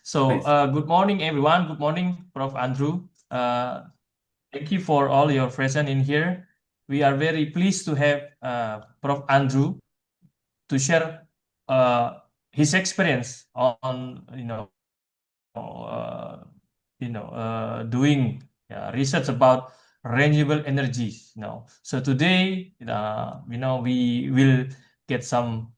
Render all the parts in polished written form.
So, Please. good morning, everyone. Good morning, Prof. Andrew. Thank you for all your presence in here. We are very pleased to have Prof. Andrew to share uh, his experience on, uh, doing research about renewable energies. So today, we will get some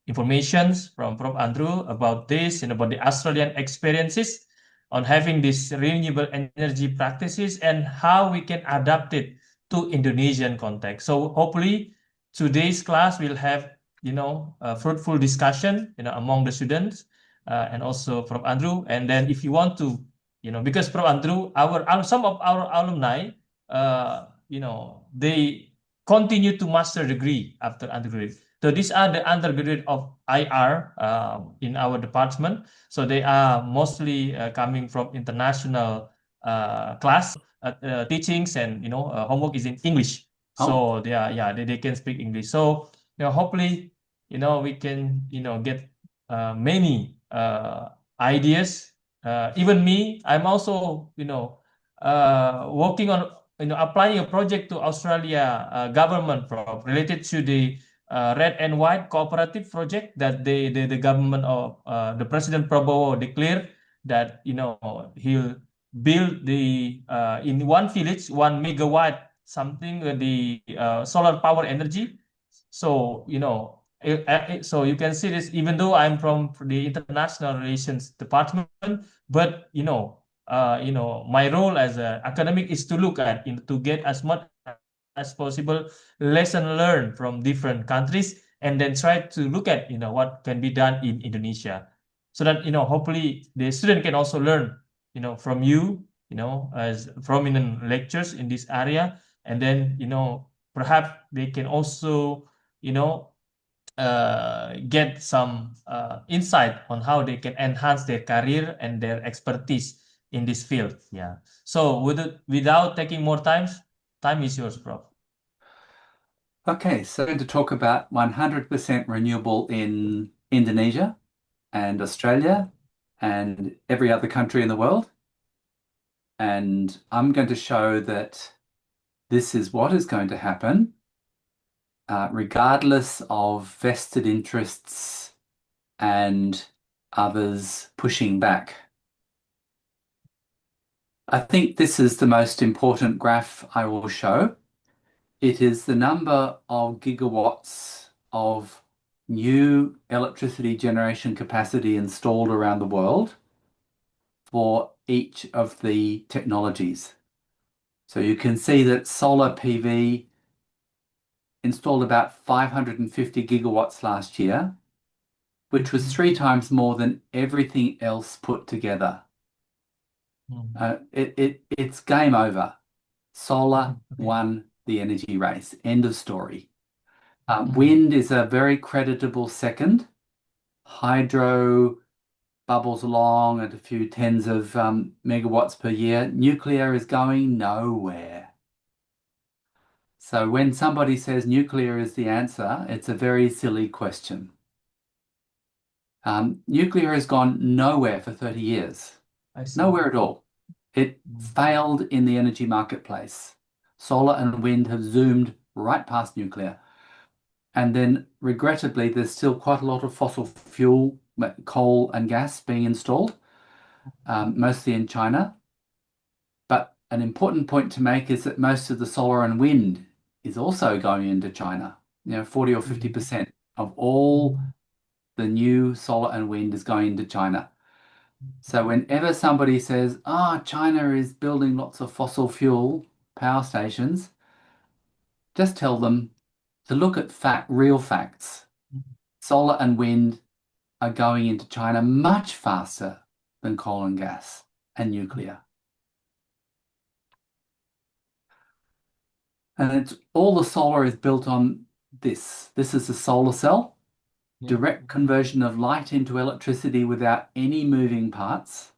informations from Prof. Andrew about this and about the Australian experiences on having these renewable energy practices and how we can adapt it to Indonesian context. So hopefully today's class will have a fruitful discussion among the students and also Prof. Andrew. And then if you want to, because Prof. Andrew, some of our alumni, they continue to master degree after undergraduate. So these are the undergraduate of IR in our department. So they are mostly coming from international class teachings, and homework is in English. Oh, So they can speak English. So hopefully we can get many ideas. Even me, I'm also working on applying a project to Australia government related to the red and white cooperative project that the government of the President Prabowo declared that he'll build the in one village 1 megawatt something the solar power energy. So so you can see this, even though I'm from the international relations department, but my role as an academic is to look at to get as much as possible lesson learned from different countries, and then try to look at what can be done in Indonesia, so that hopefully the student can also learn from you, as prominent lectures in this area, and then perhaps they can also you know get some insight on how they can enhance their career and their expertise in this field. Yeah. So without taking more time is yours, Prof. okay. So I'm going to talk about 100% renewable in Indonesia and Australia and every other country in the world. And I'm going to show that this is what is going to happen, regardless of vested interests and others pushing back. I think this is the most important graph I will show. It is the number of gigawatts of new electricity generation capacity installed around the world for each of the technologies. So you can see that solar PV installed about 550 gigawatts last year, which was 3 times more than everything else put together. Mm. It's game over. Solar Okay. won the energy race. End of story. Mm. Wind is a very creditable second. Hydro bubbles along at a few tens of megawatts per year. Nuclear is going nowhere. So when somebody says nuclear is the answer, it's a very silly question. Nuclear has gone nowhere for 30 years. I see. Nowhere at all. It Mm. failed in the energy marketplace. Solar and wind have zoomed right past nuclear. And then, regrettably, there's still quite a lot of fossil fuel, coal and gas being installed, mostly in China. But an important point to make is that most of the solar and wind is also going into China. 40 or Mm. 50% of all Mm. the new solar and wind is going into China. So whenever somebody says, China is building lots of fossil fuel power stations, just tell them to look at real facts. Solar and wind are going into China much faster than coal and gas and nuclear. And it's all the solar is built on this. This is a solar cell, Yeah. direct conversion of light into electricity without any moving parts.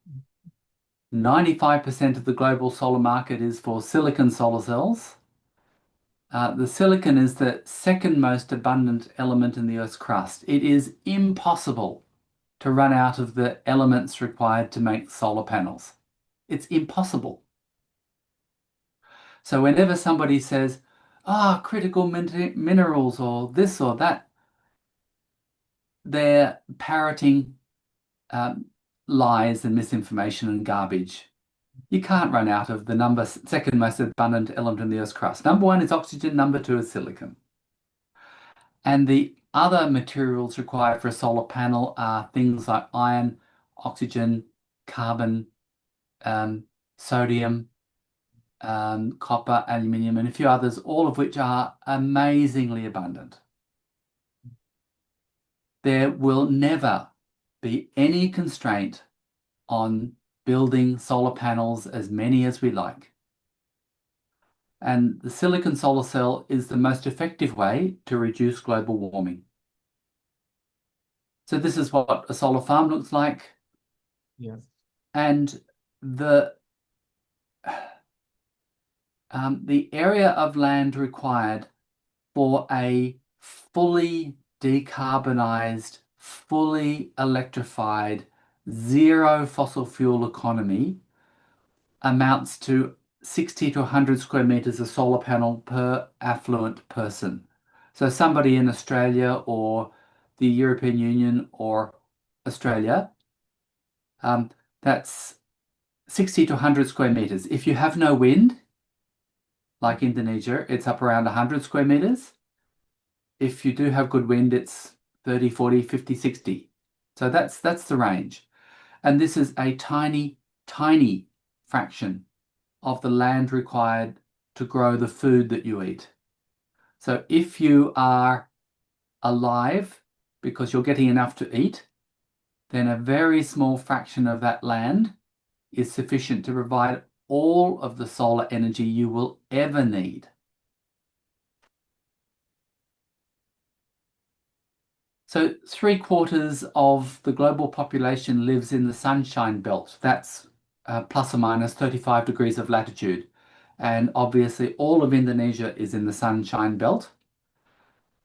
95% of the global solar market is for silicon solar cells. The silicon is the second most abundant element in the Earth's crust. It is impossible to run out of the elements required to make solar panels. It's impossible. So whenever somebody says, critical minerals or this or that, they're parroting lies and misinformation and garbage. You can't run out of the second most abundant element in the Earth's crust. Number one is oxygen, number two is silicon. And the other materials required for a solar panel are things like iron, oxygen, carbon, sodium, copper, aluminium, and a few others, all of which are amazingly abundant. There will never be any constraint on building solar panels as many as we like. And the silicon solar cell is the most effective way to reduce global warming. So this is what a solar farm looks like. Yeah. And the area of land required for a fully decarbonized, fully electrified, zero fossil fuel economy amounts to 60 to 100 square meters of solar panel per affluent person. So somebody in Australia or the European Union or Australia, that's 60 to 100 square meters. If you have no wind, like Indonesia, it's up around 100 square meters. If you do have good wind, it's 30, 40, 50, 60. So that's the range. And this is a tiny, tiny fraction of the land required to grow the food that you eat. So if you are alive because you're getting enough to eat, then a very small fraction of that land is sufficient to provide all of the solar energy you will ever need. So 3/4 of the global population lives in the sunshine belt. That's plus or minus 35 degrees of latitude. And obviously all of Indonesia is in the sunshine belt.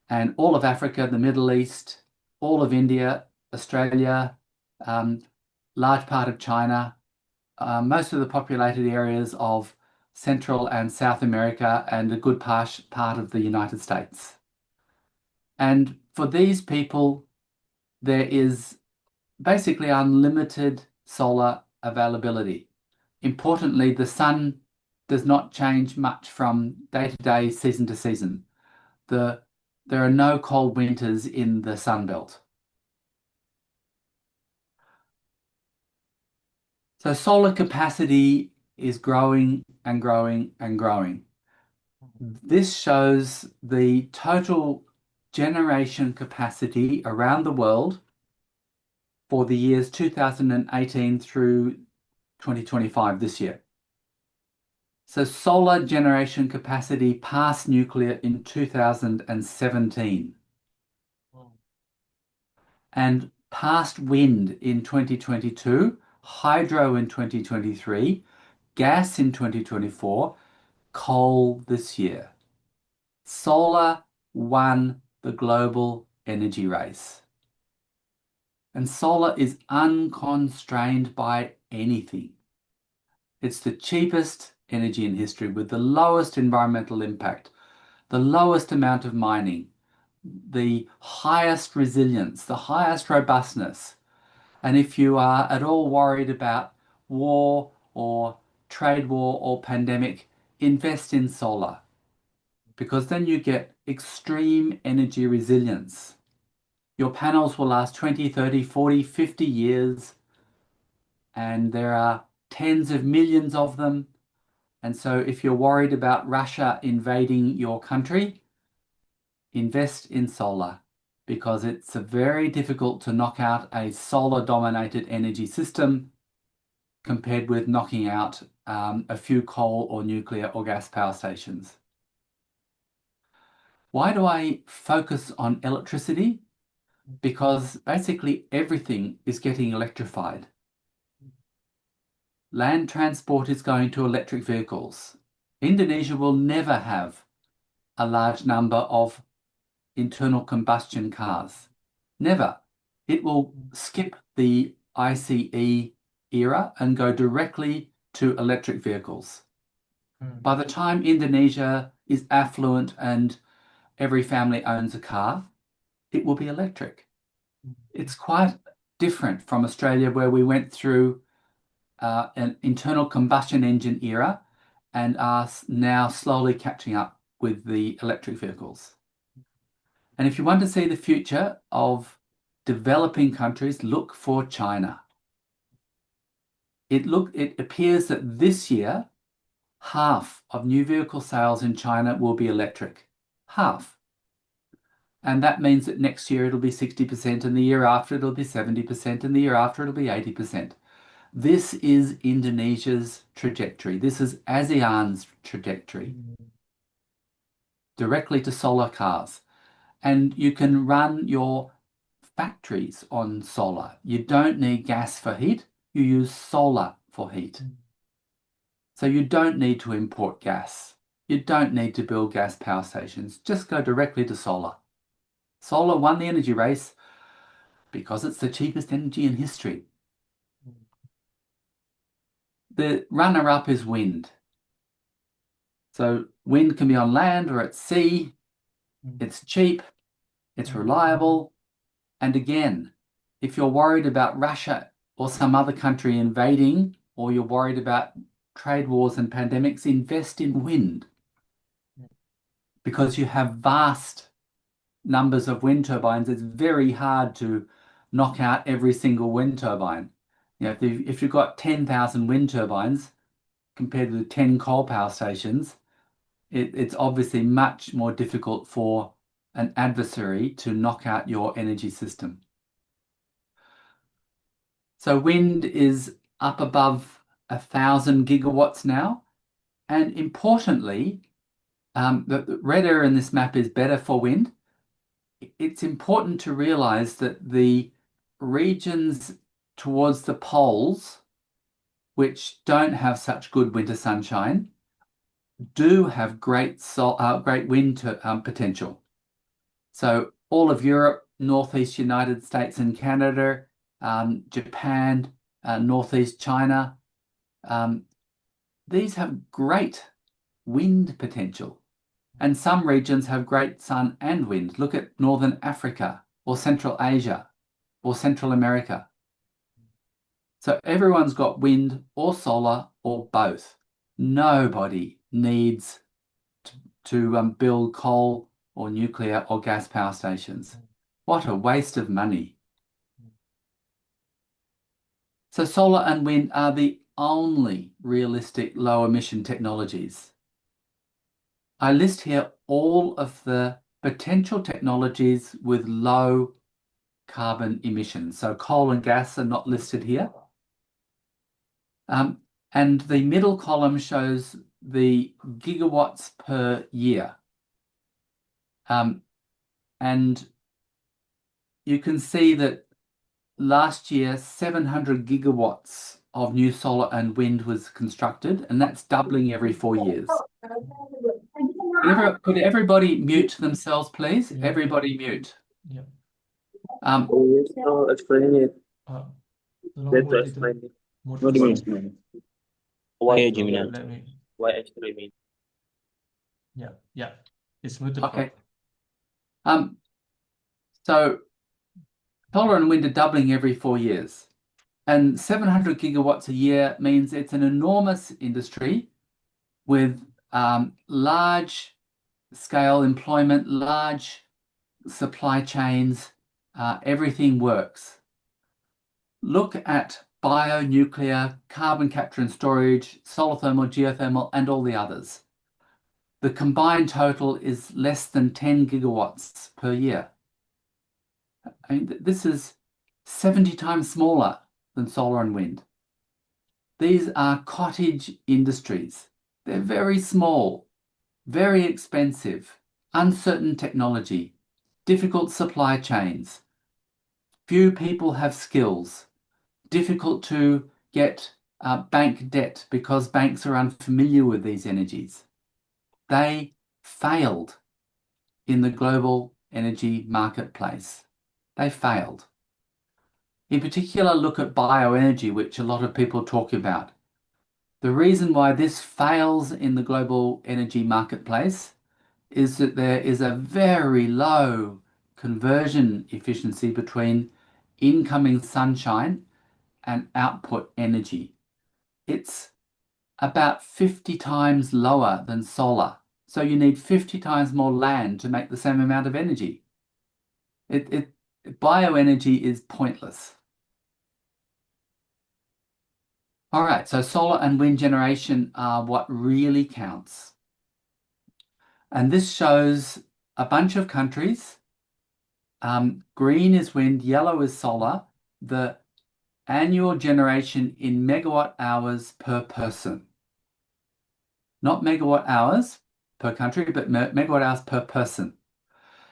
And all of Africa, the Middle East, all of India, Australia, large part of China, most of the populated areas of Central and South America, and a good part of the United States. And for these people, there is basically unlimited solar availability. Importantly, the sun does not change much from day to day, season to season. There are no cold winters in the Sun Belt. So solar capacity is growing and growing and growing. This shows the total generation capacity around the world for the years 2018 through 2025 this year. So solar generation capacity passed nuclear in 2017 and passed wind in 2022, hydro in 2023, gas in 2024, coal this year. Solar won the global energy race. And solar is unconstrained by anything. It's the cheapest energy in history with the lowest environmental impact, the lowest amount of mining, the highest resilience, the highest robustness. And if you are at all worried about war or trade war or pandemic, invest in solar, because then you get extreme energy resilience. Your panels will last 20, 30, 40, 50 years, and there are tens of millions of them. And so if you're worried about Russia invading your country, invest in solar, because it's very difficult to knock out a solar-dominated energy system compared with knocking out a few coal or nuclear or gas power stations. Why do I focus on electricity? Because basically everything is getting electrified. Land transport is going to electric vehicles. Indonesia will never have a large number of internal combustion cars. Never. It will skip the ICE era and go directly to electric vehicles. By the time Indonesia is affluent and every family owns a car, it will be electric. It's quite different from Australia, where we went through an internal combustion engine era and are now slowly catching up with the electric vehicles. And if you want to see the future of developing countries, look for China. It appears that this year, half of new vehicle sales in China will be electric. Half. And that means that next year it'll be 60%, and the year after it'll be 70%, and the year after it'll be 80%. This is Indonesia's trajectory. This is ASEAN's trajectory. Directly to solar cars. And you can run your factories on solar. You don't need gas for heat. You use solar for heat. So you don't need to import gas. You don't need to build gas power stations. Just go directly to solar. Solar won the energy race because it's the cheapest energy in history. The runner-up is wind. So wind can be on land or at sea. It's cheap. It's reliable. And again, if you're worried about Russia or some other country invading, or you're worried about trade wars and pandemics, invest in wind, because you have vast numbers of wind turbines. It's very hard to knock out every single wind turbine. You know, if you've got 10,000 wind turbines compared with 10 coal power stations, it's obviously much more difficult for an adversary to knock out your energy system. So wind is up above 1,000 gigawatts now. And importantly, the red area in this map is better for wind. It's important to realize that the regions towards the poles, which don't have such good winter sunshine, do have great wind potential. So all of Europe, Northeast United States and Canada, Japan, Northeast China, these have great wind potential. And some regions have great sun and wind. Look at Northern Africa or Central Asia or Central America. So everyone's got wind or solar or both. Nobody needs to build coal or nuclear or gas power stations. What a waste of money. So solar and wind are the only realistic low emission technologies. I list here all of the potential technologies with low carbon emissions. So coal and gas are not listed here. And the middle column shows the gigawatts per year. And you can see that last year, 700 gigawatts of new solar and wind was constructed, and that's doubling every 4 years. Could everybody mute themselves, please? Yeah. Everybody mute. Yeah. Explain it. Let's explain it. What do you mean? Why Gemini? Let me. Why explain? Yeah. It's muted. Okay. So solar and wind are doubling every 4 years. And 700 gigawatts a year means it's an enormous industry with large scale employment, large supply chains, everything works. Look at bionuclear, carbon capture and storage, solar thermal, geothermal, and all the others. The combined total is less than 10 gigawatts per year. I mean, this is 70 times smaller than solar and wind. These are cottage industries. They're very small, very expensive, uncertain technology, difficult supply chains. Few people have skills, difficult to get bank debt because banks are unfamiliar with these energies. They failed in the global energy marketplace. They failed. In particular, look at bioenergy, which a lot of people talk about. The reason why this fails in the global energy marketplace is that there is a very low conversion efficiency between incoming sunshine and output energy. It's about 50 times lower than solar. So you need 50 times more land to make the same amount of energy. Bioenergy is pointless. All right, so solar and wind generation are what really counts. And this shows a bunch of countries. Green is wind, yellow is solar. The annual generation in megawatt hours per person. Not megawatt hours per country, but megawatt hours per person.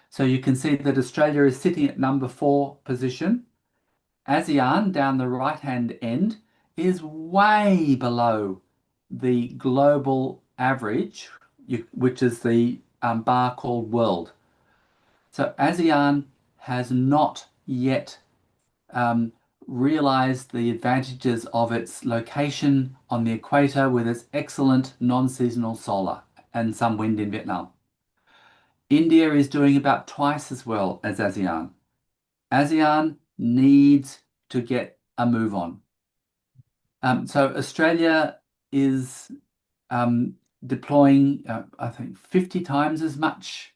So you can see that Australia is sitting at number 4 position. ASEAN, down the right-hand end, is way below the global average, which is the bar called world. So ASEAN has not yet realized the advantages of its location on the equator with its excellent non-seasonal solar and some wind in Vietnam. India is doing about twice as well as ASEAN. ASEAN needs to get a move on. So Australia is deploying, I think, 50 times as much,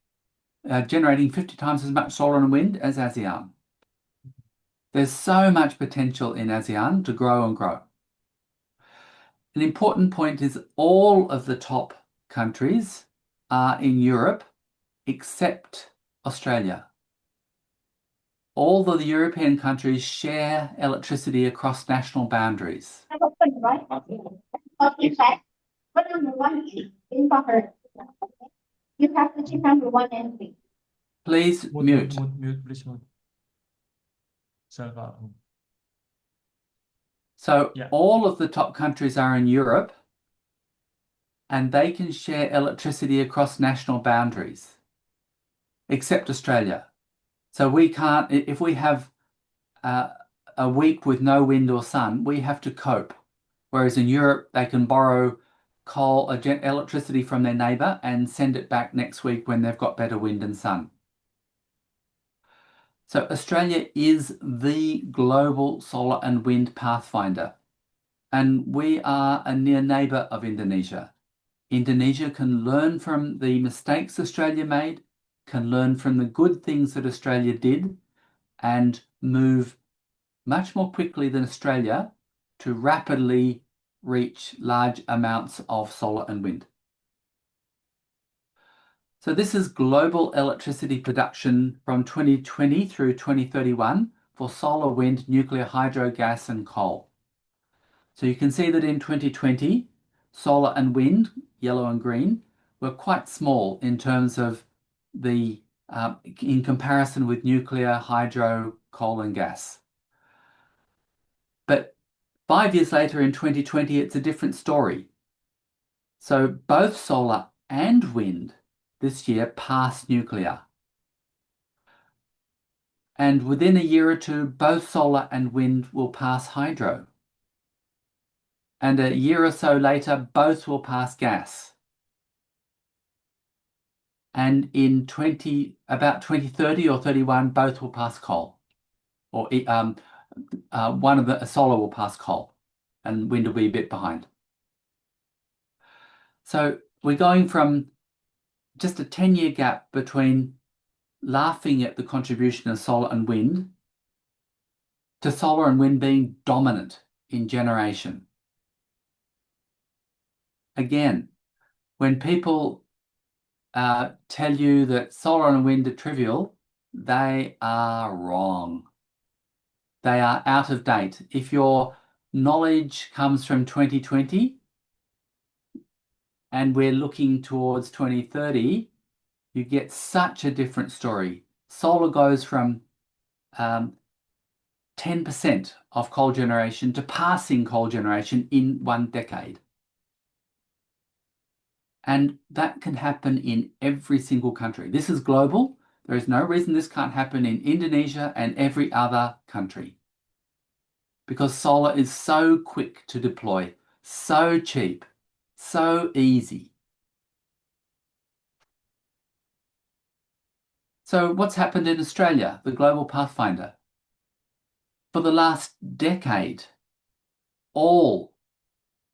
generating 50 times as much solar and wind as ASEAN. There's so much potential in ASEAN to grow and grow. An important point is all of the top countries are in Europe except Australia. All the European countries share electricity across national boundaries. In fact, what number 1 is improper. You have to check number 1 and 3. Please mute. Mute, please mute. So, So yeah. all of the top countries are in Europe and they can share electricity across national boundaries, except Australia. So we can't, if we have a week with no wind or sun, we have to cope. Whereas in Europe, they can borrow coal, electricity from their neighbour and send it back next week when they've got better wind and sun. So Australia is the global solar and wind pathfinder, and we are a near neighbour of Indonesia. Indonesia can learn from the mistakes Australia made, can learn from the good things that Australia did, and move much more quickly than Australia to rapidly reach large amounts of solar and wind. So this is global electricity production from 2020 through 2031 for solar, wind, nuclear, hydro, gas, and coal. So you can see that in 2020, solar and wind, yellow and green, were quite small in terms of the, in comparison with nuclear, hydro, coal, and gas. But 5 years later in 2020, it's a different story. So both solar and wind this year passed nuclear. And within a year or two, both solar and wind will pass hydro. And a year or so later, both will pass gas. And in about 2030 or 31, both will pass coal. Or one of the solar will pass coal and wind will be a bit behind. So we're going from just a 10-year gap between laughing at the contribution of solar and wind to solar and wind being dominant in generation. Again, when people tell you that solar and wind are trivial, they are wrong. They are out of date. If your knowledge comes from 2020 and we're looking towards 2030, you get such a different story. Solar goes from 10% of coal generation to passing coal generation in 1 decade. And that can happen in every single country. This is global. There is no reason this can't happen in Indonesia and every other country. because solar is so quick to deploy, so cheap, so easy. So what's happened in Australia, the global pathfinder? For the last decade, all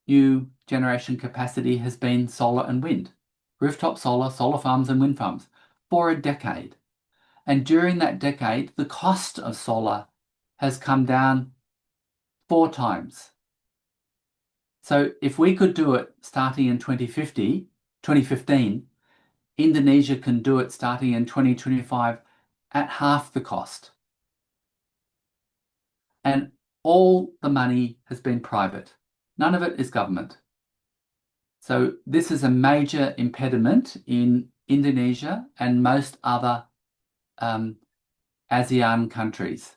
new generation capacity has been solar and wind. Rooftop solar, solar farms and wind farms for a decade. And during that decade, the cost of solar has come down 4 times. So if we could do it starting in 2015, Indonesia can do it starting in 2025 at half the cost. And all the money has been private. None of it is government. So this is a major impediment in Indonesia and most other ASEAN countries.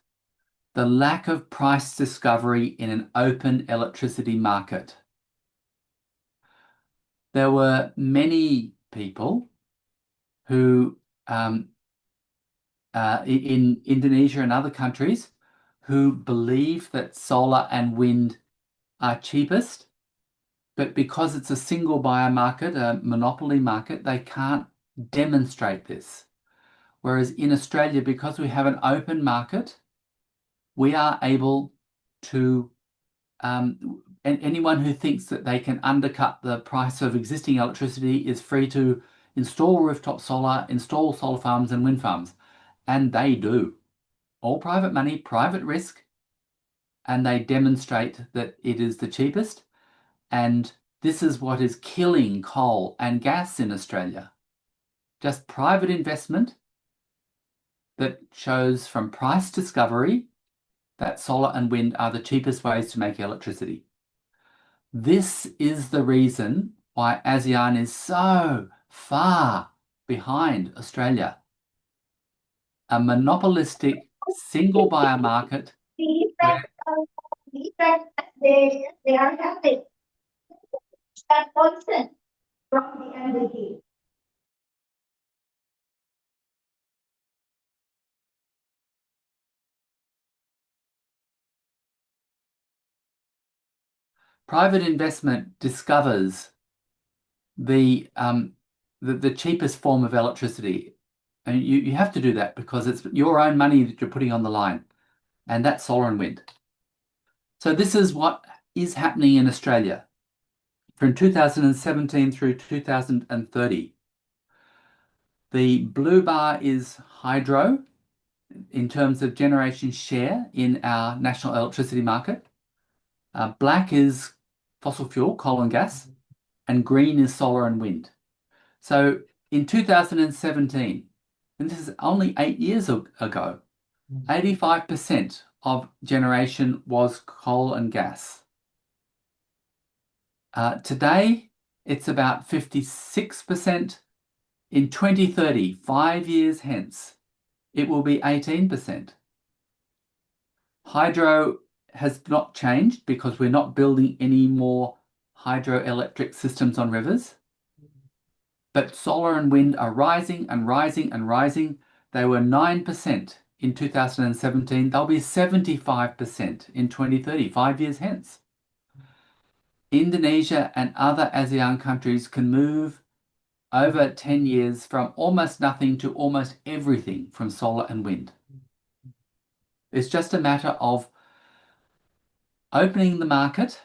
The lack of price discovery in an open electricity market. There were many people who in Indonesia and other countries who believe that solar and wind are cheapest, but because it's a single buyer market, a monopoly market, they can't demonstrate this. Whereas in Australia, because we have an open market, we are able to, and anyone who thinks that they can undercut the price of existing electricity is free to install rooftop solar, install solar farms and wind farms. And they do. All private money, private risk, and they demonstrate that it is the cheapest. And this is what is killing coal and gas in Australia. Just private investment that shows from price discovery that solar and wind are the cheapest ways to make electricity. This is the reason why ASEAN is so far behind Australia. A monopolistic single buyer market. The effect they are having that poison from the energy. Private investment discovers the cheapest form of electricity. And you have to do that because it's your own money that you're putting on the line, and that's solar and wind. So this is what is happening in Australia from 2017 through 2030. The blue bar is hydro in terms of generation share in our national electricity market. Black is fossil fuel, coal and gas, and green is solar and wind. So in 2017, and this is only 8 years ago, 85% of generation was coal and gas. Today, it's about 56%. In 2030, 5 years hence, it will be 18%. Hydro has not changed because we're not building any more hydroelectric systems on rivers. But solar and wind are rising and rising and rising. They were 9% in 2017. They'll be 75% in 2030, 5 years hence. Indonesia and other ASEAN countries can move over 10 years from almost nothing to almost everything from solar and wind. It's just a matter of opening the market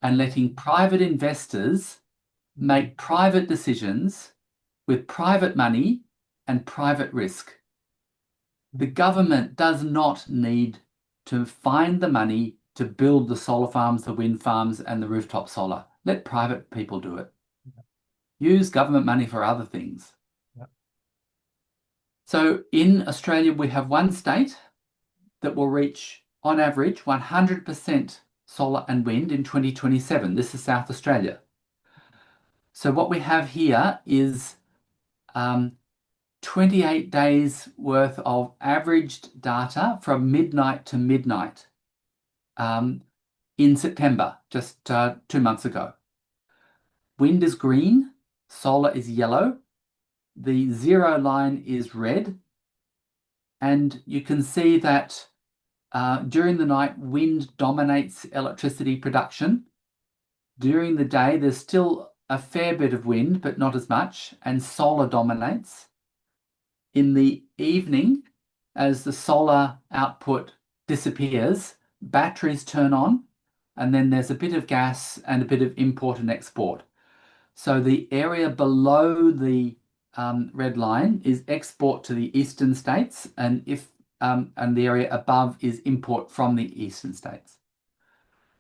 and letting private investors make private decisions with private money and private risk. The government does not need to find the money to build the solar farms, the wind farms, and the rooftop solar. Let private people do it. Use government money for other things. So in Australia, we have one state that will reach, on average, 100% solar and wind in 2027. This is South Australia. So what we have here is 28 days worth of averaged data from midnight to midnight in September, just 2 months ago. Wind is green, solar is yellow, the zero line is red, and you can see that During the night, wind dominates electricity production. During the day, there's still a fair bit of wind, but not as much, and solar dominates. In the evening, as the solar output disappears, batteries turn on, and then there's a bit of gas and a bit of import and export. So the area below the red line is export to the eastern states, and the area above is import from the eastern states.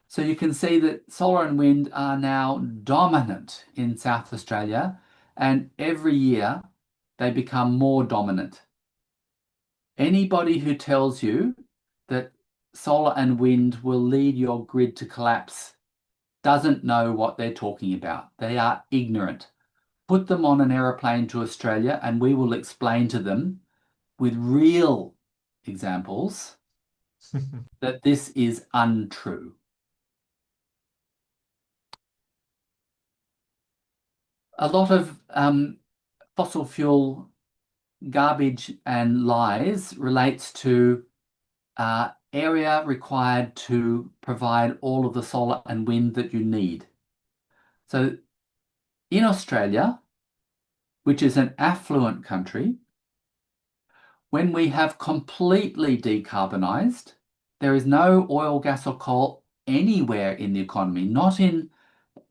So you can see that solar and wind are now dominant in South Australia, and every year they become more dominant. Anybody who tells you that solar and wind will lead your grid to collapse doesn't know what they're talking about. They are ignorant. Put them on an aeroplane to Australia and we will explain to them with real examples that this is untrue. A lot of fossil fuel garbage and lies relates to area required to provide all of the solar and wind that you need. So in Australia, which is an affluent country, when we have completely decarbonised, there is no oil, gas or coal anywhere in the economy, not in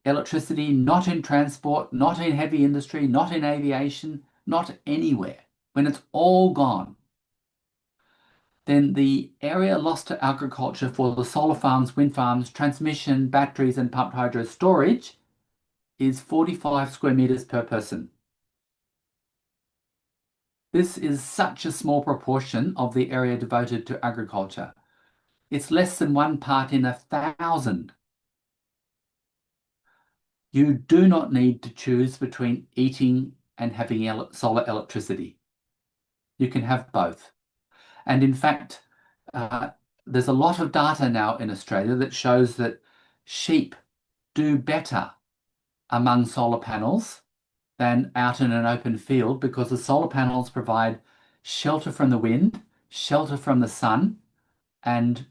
electricity, not in transport, not in heavy industry, not in aviation, not anywhere. When it's all gone, then the area lost to agriculture for the solar farms, wind farms, transmission, batteries and pumped hydro storage is 45 square metres per person. This is such a small proportion of the area devoted to agriculture. It's less than 1 part in 1,000. You do not need to choose between eating and having solar electricity. You can have both. And in fact, there's a lot of data now in Australia that shows that sheep do better among solar panels than out in an open field because the solar panels provide shelter from the wind, shelter from the sun, and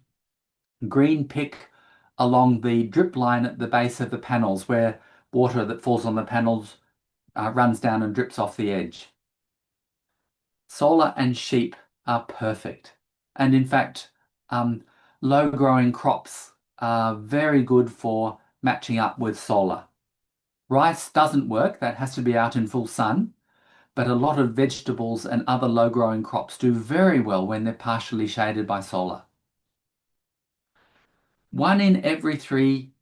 green pick along the drip line at the base of the panels where water that falls on the panels runs down and drips off the edge. Solar and sheep are perfect. And in fact, low-growing crops are very good for matching up with solar. Rice doesn't work, that has to be out in full sun, but a lot of vegetables and other low-growing crops do very well when they're partially shaded by solar. 1 in every 3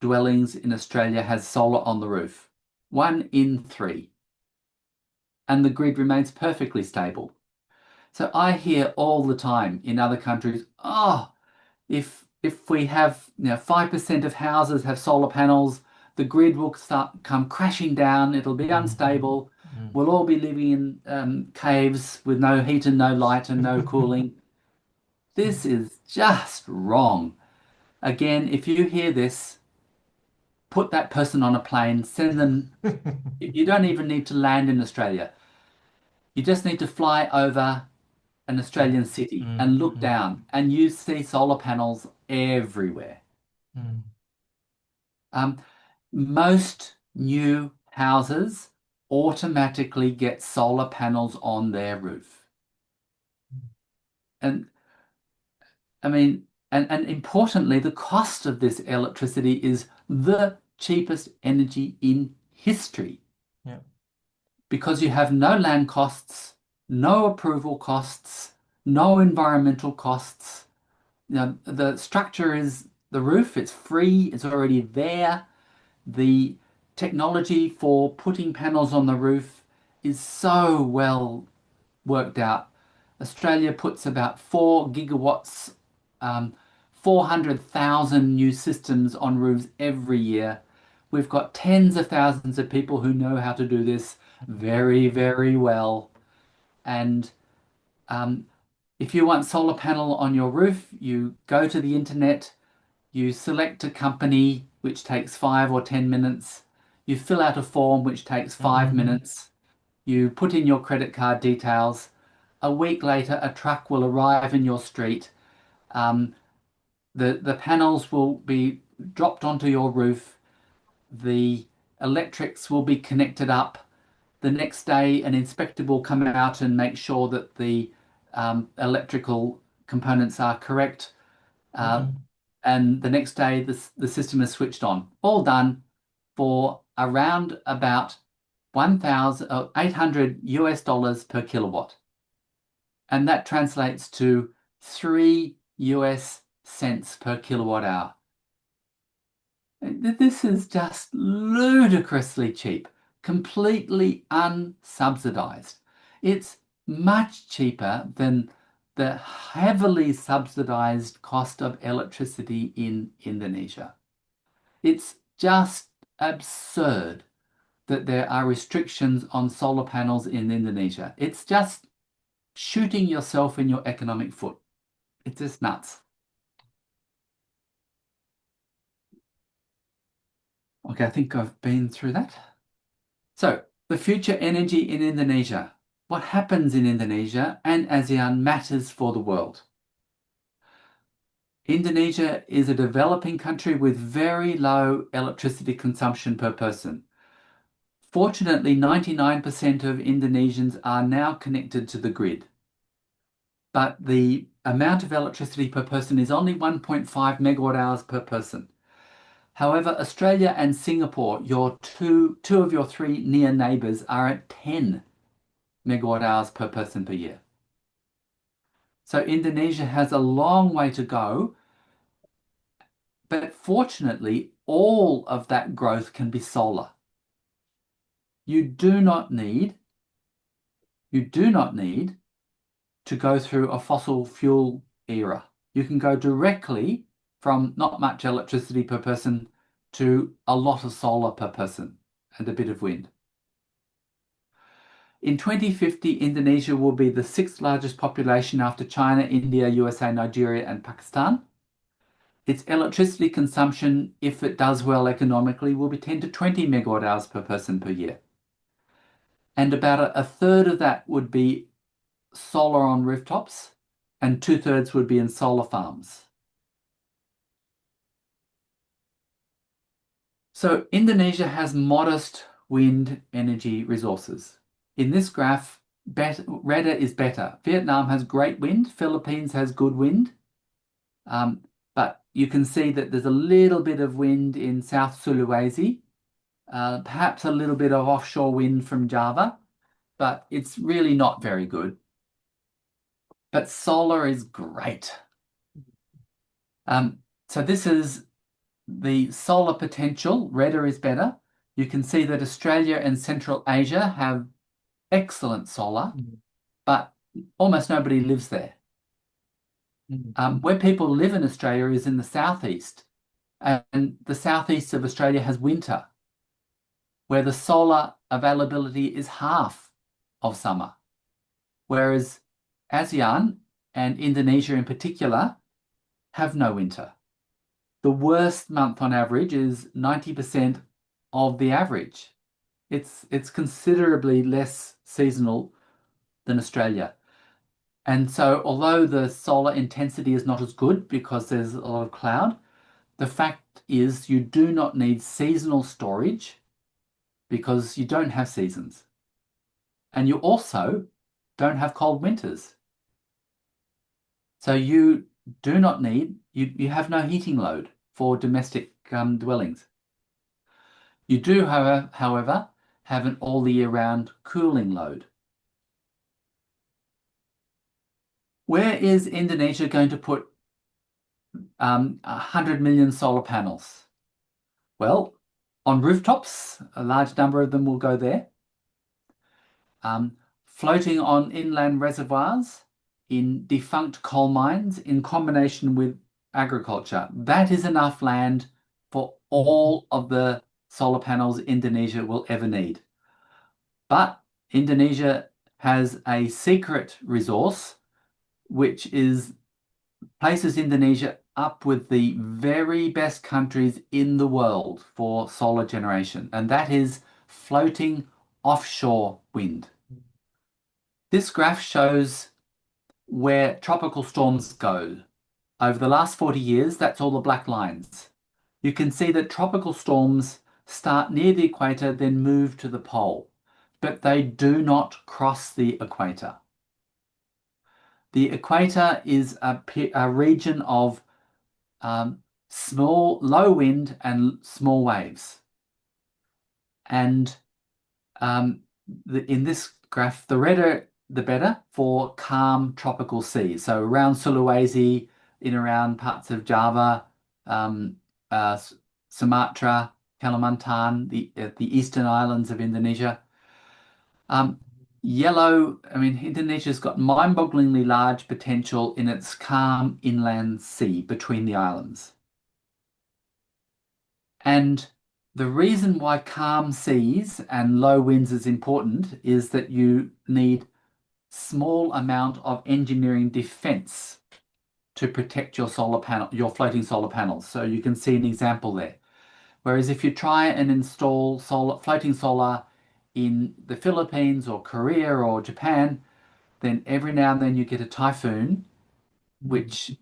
dwellings in Australia has solar on the roof. 1 in 3. And the grid remains perfectly stable. So I hear all the time in other countries, if we have 5% of houses have solar panels, the grid will come crashing down, it'll be unstable, we'll all be living in caves with no heat and no light and no cooling. This is just wrong. Again, if you hear this, put that person on a plane, send them. You don't even need to land in Australia. You just need to fly over an Australian city and look down, and you see solar panels everywhere. Most new houses automatically get solar panels on their roof. And I mean, and importantly, the cost of this electricity is the cheapest energy in history. Yeah. Because you have no land costs, no approval costs, no environmental costs. The structure is the roof, it's free, it's already there. The technology for putting panels on the roof is so well worked out. Australia puts about 4 gigawatts, 400,000 new systems on roofs every year. We've got tens of thousands of people who know how to do this very, very well. And if you want solar panel on your roof, you go to the internet, you select a company, which takes 5 or 10 minutes. You fill out a form, which takes 5 minutes. You put in your credit card details. A week later, a truck will arrive in your street. The panels will be dropped onto your roof. The electrics will be connected up. The next day, an inspector will come out and make sure that the electrical components are correct. And the next day, the system is switched on. All done for around about $1,800 per kilowatt. And that translates to 3 US cents per kilowatt hour. This is just ludicrously cheap, completely unsubsidized. It's much cheaper than the heavily subsidized cost of electricity in Indonesia. It's just absurd that there are restrictions on solar panels in Indonesia. It's just shooting yourself in your economic foot. It's just nuts. Okay, I think I've been through that. So, the future energy in Indonesia. What happens in Indonesia and ASEAN matters for the world. Indonesia is a developing country with very low electricity consumption per person. Fortunately, 99% of Indonesians are now connected to the grid. But the amount of electricity per person is only 1.5 megawatt hours per person. However, Australia and Singapore, your two of your three near neighbours, are at 10 megawatt hours per person per year. So Indonesia has a long way to go, but fortunately, all of that growth can be solar. You do not need to go through a fossil fuel era. You can go directly from not much electricity per person to a lot of solar per person and a bit of wind. In 2050, Indonesia will be the 6th largest population after China, India, USA, Nigeria, and Pakistan. Its electricity consumption, if it does well economically, will be 10 to 20 megawatt hours per person per year. And about a third of that would be solar on rooftops, and 2/3 would be in solar farms. So Indonesia has modest wind energy resources. In this graph, redder is better. Vietnam has great wind, Philippines has good wind, but you can see that there's a little bit of wind in South Sulawesi, perhaps a little bit of offshore wind from Java, but it's really not very good. But solar is great. So this is the solar potential. Redder is better. You can see that Australia and Central Asia have excellent solar, but almost nobody lives there. Where people live in Australia is in the southeast, and the southeast of Australia has winter, where the solar availability is half of summer, whereas ASEAN and Indonesia in particular have no winter. The worst month on average is 90% of the average. It's considerably less seasonal than Australia. And so although the solar intensity is not as good because there's a lot of cloud, the fact is you do not need seasonal storage because you don't have seasons. And you also don't have cold winters. So you do not need, you have no heating load for domestic dwellings. You do, however, have an all year round cooling load. Where is Indonesia going to put 100 million solar panels? Well, on rooftops, a large number of them will go there. Floating on inland reservoirs, in defunct coal mines, in combination with agriculture. That is enough land for all of the solar panels Indonesia will ever need. But Indonesia has a secret resource which places Indonesia up with the very best countries in the world for solar generation, and that is floating offshore wind. This graph shows where tropical storms go. Over the last 40 years, that's all the black lines. You can see that tropical storms start near the equator, then move to the pole, but they do not cross the equator. The equator is a region of small, low wind and small waves. And in this graph, the redder the better for calm tropical seas. So around Sulawesi, in around parts of Java, Sumatra, Kalimantan, the eastern islands of Indonesia. Yellow, I mean, Indonesia's got mind-bogglingly large potential in its calm inland sea between the islands. And the reason why calm seas and low winds is important is that you need small amount of engineering defense to protect your solar panel, your floating solar panels. So you can see an example there. Whereas if you try and install floating solar in the Philippines or Korea or Japan, then every now and then you get a typhoon which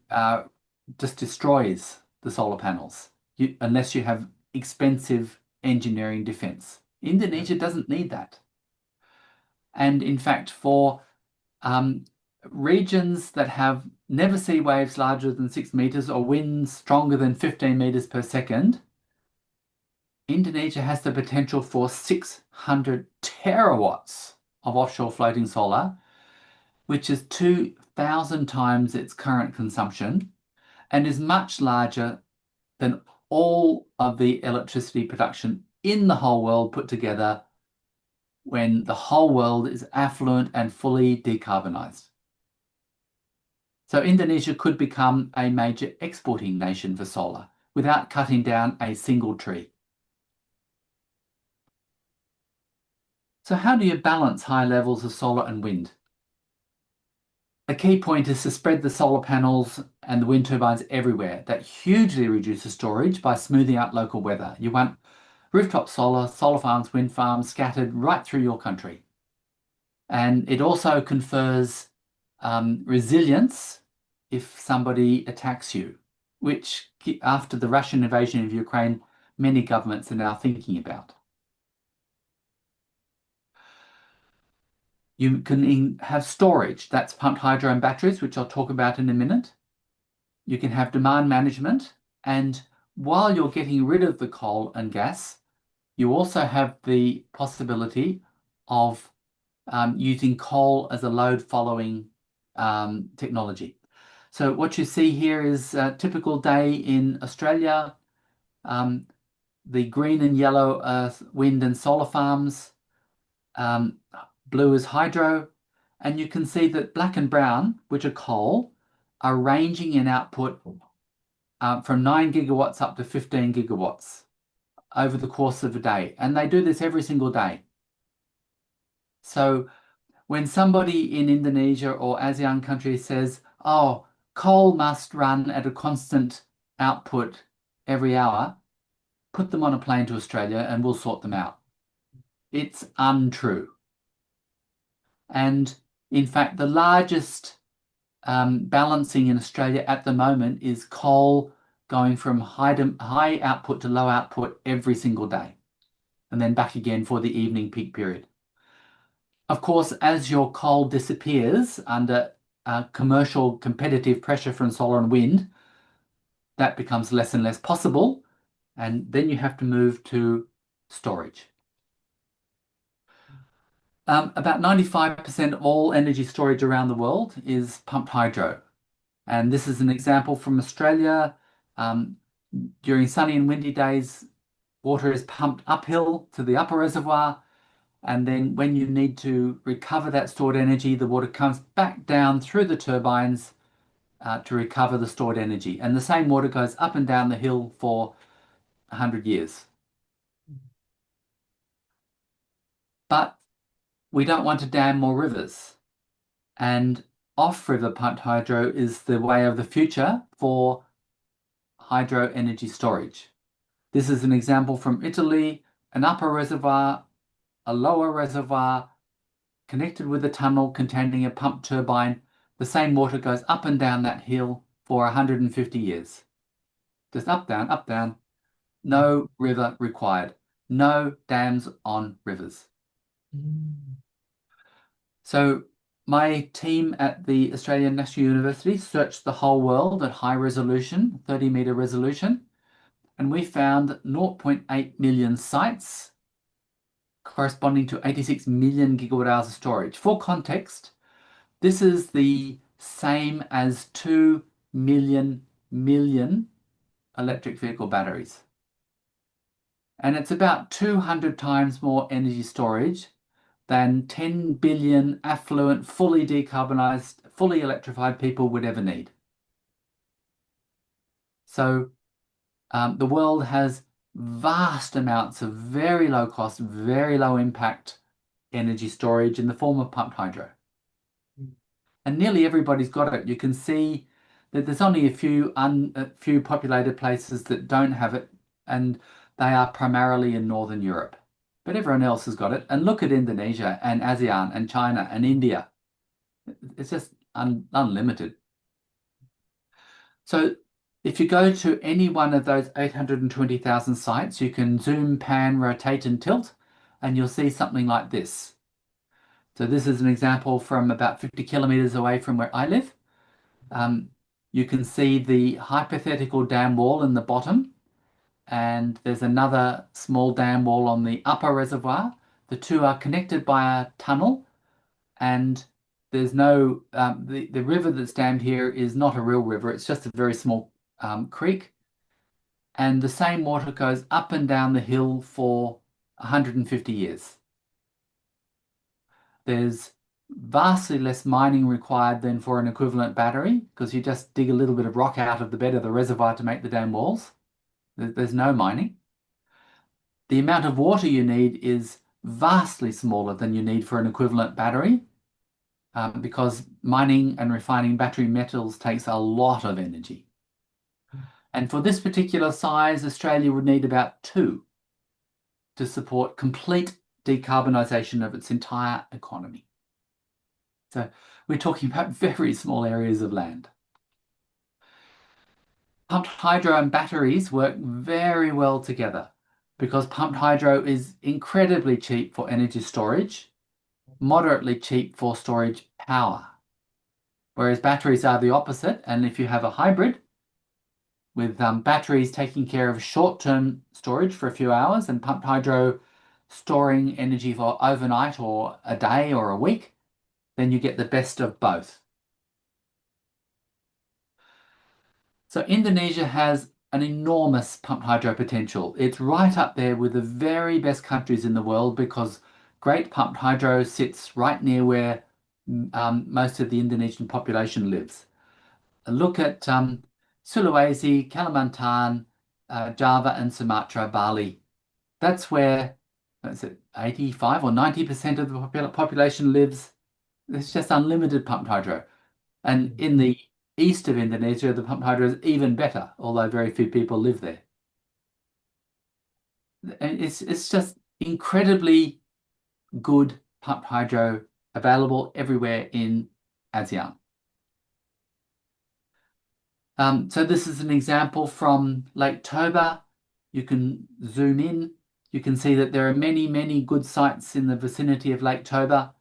just destroys the solar panels, unless you have expensive engineering defense. Indonesia doesn't need that. And in fact, for regions that have never see waves larger than 6 meters or winds stronger than 15 meters per second, Indonesia has the potential for 600 terawatts of offshore floating solar, which is 2,000 times its current consumption and is much larger than all of the electricity production in the whole world put together when the whole world is affluent and fully decarbonized. So Indonesia could become a major exporting nation for solar without cutting down a single tree. So how do you balance high levels of solar and wind? A key point is to spread the solar panels and the wind turbines everywhere. That hugely reduces storage by smoothing out local weather. You want rooftop solar, solar farms, wind farms scattered right through your country. And it also confers resilience if somebody attacks you, which after the Russian invasion of Ukraine, many governments are now thinking about. You can have storage, that's pumped hydro and batteries, which I'll talk about in a minute. You can have demand management, and while you're getting rid of the coal and gas, you also have the possibility of using coal as a load following technology. So what you see here is a typical day in Australia. The green and yellow are wind and solar farms. Blue is hydro, and you can see that black and brown, which are coal, are ranging in output from 9 gigawatts up to 15 gigawatts over the course of a day. And they do this every single day. So when somebody in Indonesia or ASEAN countries says, oh, coal must run at a constant output every hour, put them on a plane to Australia and we'll sort them out. It's untrue. And in fact, the largest balancing in Australia at the moment is coal going from high output to low output every single day, and then back again for the evening peak period. Of course, as your coal disappears under commercial competitive pressure from solar and wind, that becomes less and less possible, and then you have to move to storage. About 95% of all energy storage around the world is pumped hydro. And this is an example from Australia. During sunny and windy days, water is pumped uphill to the upper reservoir. And then when you need to recover that stored energy, the water comes back down through the turbines to recover the stored energy. And the same water goes up and down the hill for 100 years. But we don't want to dam more rivers. And off-river pumped hydro is the way of the future for hydro energy storage. This is an example from Italy, an upper reservoir, a lower reservoir connected with a tunnel containing a pump turbine. The same water goes up and down that hill for 150 years. Just up, down. No river required. No dams on rivers. So my team at the Australian National University searched the whole world at high resolution, 30-meter resolution, and we found 0.8 million sites corresponding to 86 million gigawatt hours of storage. For context, this is the same as 2 million electric vehicle batteries. And it's about 200 times more energy storage than 10 billion affluent, fully decarbonized, fully electrified people would ever need. So the world has vast amounts of very low cost, very low impact energy storage in the form of pumped hydro. And nearly everybody's got it. You can see that there's only a few populated places that don't have it, and they are primarily in Northern Europe. But everyone else has got it. And look at Indonesia and ASEAN and China and India. It's just unlimited. So if you go to any one of those 820,000 sites, you can zoom, pan, rotate, and tilt, and you'll see something like this. So this is an example from about 50 kilometers away from where I live. You can see the hypothetical dam wall in the bottom, and there's another small dam wall on the upper reservoir. The two are connected by a tunnel, and there's no, the river that's dammed here is not a real river, it's just a very small creek. And the same water goes up and down the hill for 150 years. There's vastly less mining required than for an equivalent battery, because you just dig a little bit of rock out of the bed of the reservoir to make the dam walls. There's no mining. The amount of water you need is vastly smaller than you need for an equivalent battery, because mining and refining battery metals takes a lot of energy. And for this particular size, Australia would need about 2 to support complete decarbonisation of its entire economy. So we're talking about very small areas of land. Pumped hydro and batteries work very well together because pumped hydro is incredibly cheap for energy storage, moderately cheap for storage power, whereas batteries are the opposite. And if you have a hybrid with batteries taking care of short-term storage for a few hours and pumped hydro storing energy for overnight or a day or a week, then you get the best of both. So Indonesia has an enormous pumped hydro potential. It's right up there with the very best countries in the world because great pumped hydro sits right near where most of the Indonesian population lives. Look at Sulawesi, Kalimantan, Java and Sumatra, Bali. That's where 85 or 90% of the population lives. There's just unlimited pumped hydro. And in the east of Indonesia, the pumped hydro is even better, although very few people live there. And it's just incredibly good pumped hydro available everywhere in ASEAN. So this is an example from Lake Toba. You can zoom in. You can see that there are many, many good sites in the vicinity of Lake Toba.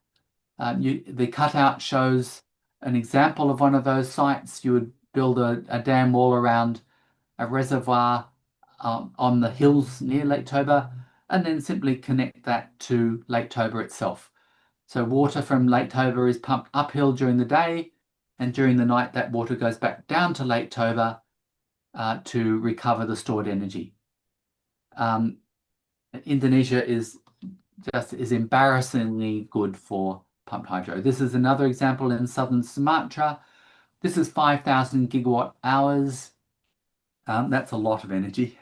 The cutout shows an example of one of those sites. You would build a dam wall around a reservoir on the hills near Lake Toba and then simply connect that to Lake Toba itself. So water from Lake Toba is pumped uphill during the day, and during the night that water goes back down to Lake Toba to recover the stored energy. Indonesia is embarrassingly good for pumped hydro. This is another example in southern Sumatra. This is 5,000 gigawatt hours. That's a lot of energy.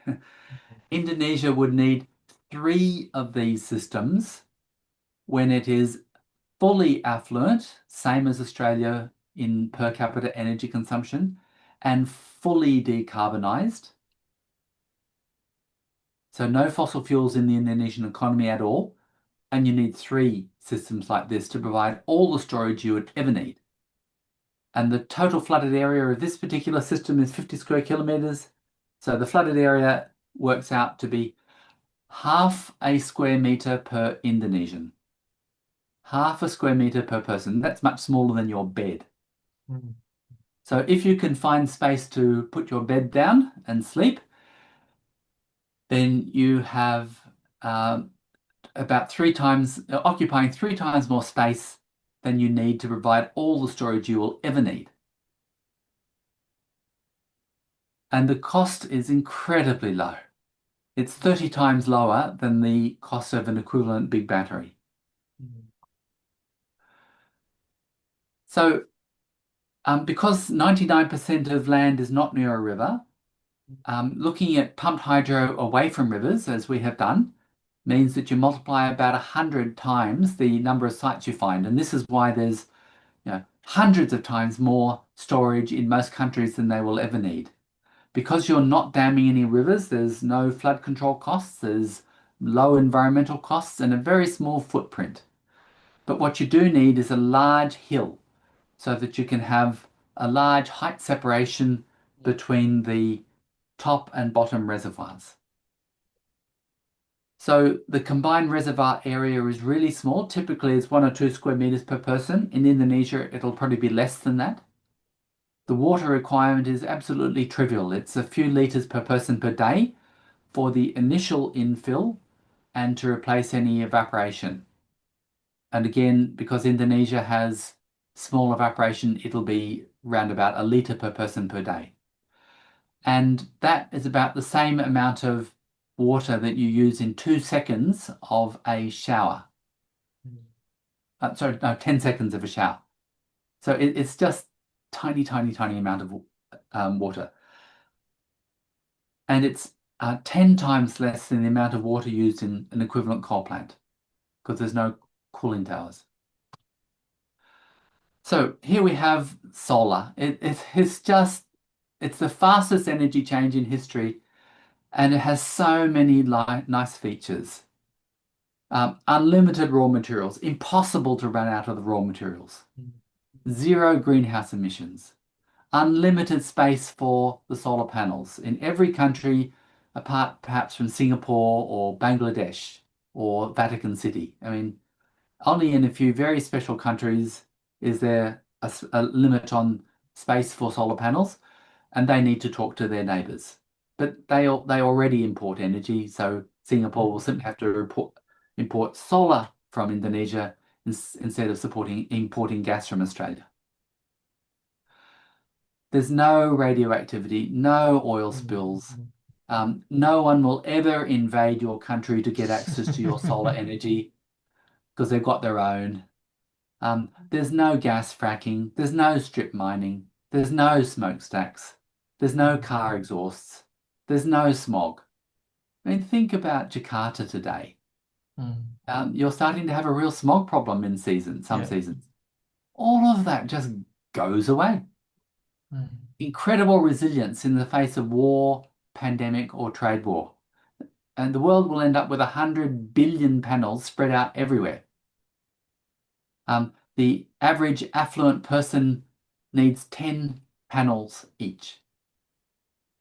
Indonesia would need 3 of these systems when it is fully affluent, same as Australia in per capita energy consumption, and fully decarbonised. So no fossil fuels in the Indonesian economy at all. And you need 3 systems like this to provide all the storage you would ever need. And the total flooded area of this particular system is 50 square kilometers. So the flooded area works out to be half a square meter per Indonesian. Half a square meter per person. That's much smaller than your bed. Mm. So if you can find space to put your bed down and sleep, then you have about occupying 3 times more space than you need to provide all the storage you will ever need. And the cost is incredibly low. It's 30 times lower than the cost of an equivalent big battery. So because 99% of land is not near a river, looking at pumped hydro away from rivers, as we have done, means that you multiply about 100 times the number of sites you find. And this is why there's hundreds of times more storage in most countries than they will ever need. Because you're not damming any rivers, there's no flood control costs, there's low environmental costs, and a very small footprint. But what you do need is a large hill so that you can have a large height separation between the top and bottom reservoirs. So the combined reservoir area is really small. Typically it's 1 or 2 square meters per person. In Indonesia, it'll probably be less than that. The water requirement is absolutely trivial. It's a few litres per person per day for the initial infill and to replace any evaporation. And again, because Indonesia has small evaporation, it'll be around about a litre per person per day. And that is about the same amount of water that you use in 2 seconds of a shower. 10 seconds of a shower. So it's just tiny, tiny, tiny amount of water. And it's 10 times less than the amount of water used in an equivalent coal plant because there's no cooling towers. So here we have solar. It's the fastest energy change in history, and it has so many nice features. Unlimited raw materials, impossible to run out of the raw materials. Zero greenhouse emissions. Unlimited space for the solar panels in every country, apart perhaps from Singapore or Bangladesh or Vatican City. I mean, only in a few very special countries is there a limit on space for solar panels, and they need to talk to their neighbours. But they already import energy, so Singapore will simply have to import solar from Indonesia instead of importing gas from Australia. There's no radioactivity, no oil spills. No one will ever invade your country to get access to your solar energy because they've got their own. There's no gas fracking. There's no strip mining. There's no smokestacks. There's no car exhausts. There's no smog. I mean, think about Jakarta today. You're starting to have a real smog problem in some seasons. All of that just goes away. Incredible resilience in the face of war, pandemic, or trade war. And the world will end up with 100 billion panels spread out everywhere. The average affluent person needs 10 panels each.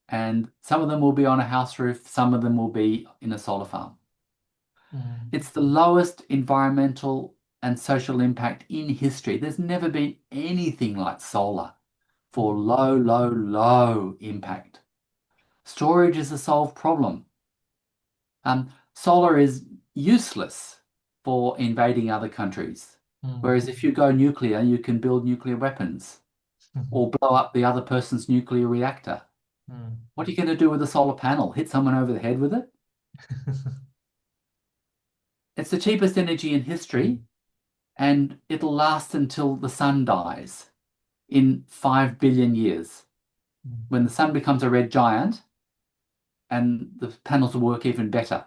And some of them will be on a house roof, some of them will be in a solar farm. It's the lowest environmental and social impact in history. There's never been anything like solar for low, low, low impact. Storage is a solved problem. Solar is useless for invading other countries. Whereas if you go nuclear, you can build nuclear weapons or blow up the other person's nuclear reactor. What are you going to do with a solar panel? Hit someone over the head with it? It's the cheapest energy in history, and it'll last until the sun dies in 5 billion years, when the sun becomes a red giant and the panels will work even better.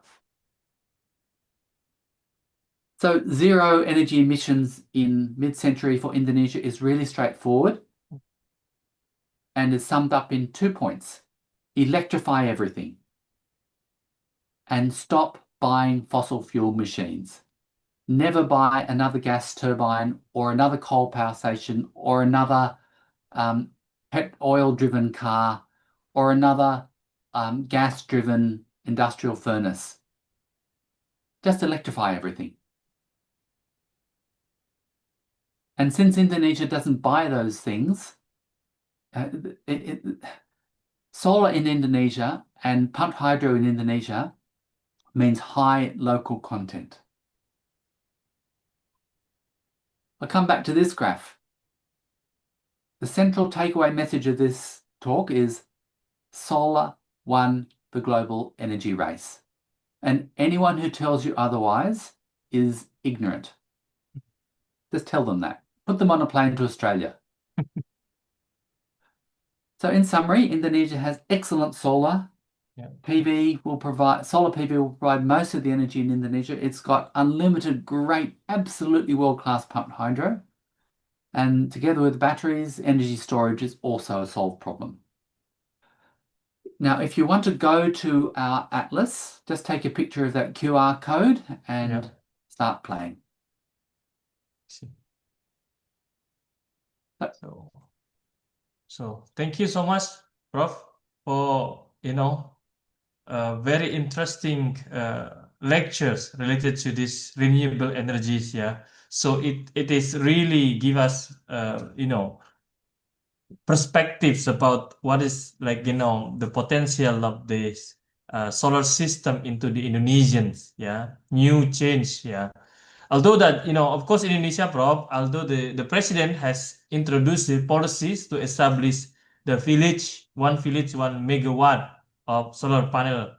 So zero energy emissions in mid-century for Indonesia is really straightforward and is summed up in 2 points. Electrify everything and stop buying fossil fuel machines. Never buy another gas turbine or another coal power station or another pet oil-driven car or another gas-driven industrial furnace. Just electrify everything. And since Indonesia doesn't buy those things, solar in Indonesia and pumped hydro in Indonesia means high local content. I'll come back to this graph. The central takeaway message of this talk is solar won the global energy race. And anyone who tells you otherwise is ignorant. Just tell them that. Put them on a plane to Australia. So in summary, Indonesia has excellent solar. Solar PV will provide most of the energy in Indonesia. It's got unlimited, great, absolutely world-class pumped hydro. And together with batteries, energy storage is also a solved problem. Now, if you want to go to our atlas, just take a picture of that QR code and start playing. So thank you so much, Prof, for very interesting lectures related to this renewable energies. So it is really give us perspectives about what is the potential of this solar system into the Indonesians. New change. Although that, of course, Indonesia, Prof, although the president has introduced the policies to establish the one village, 1 megawatt of solar panel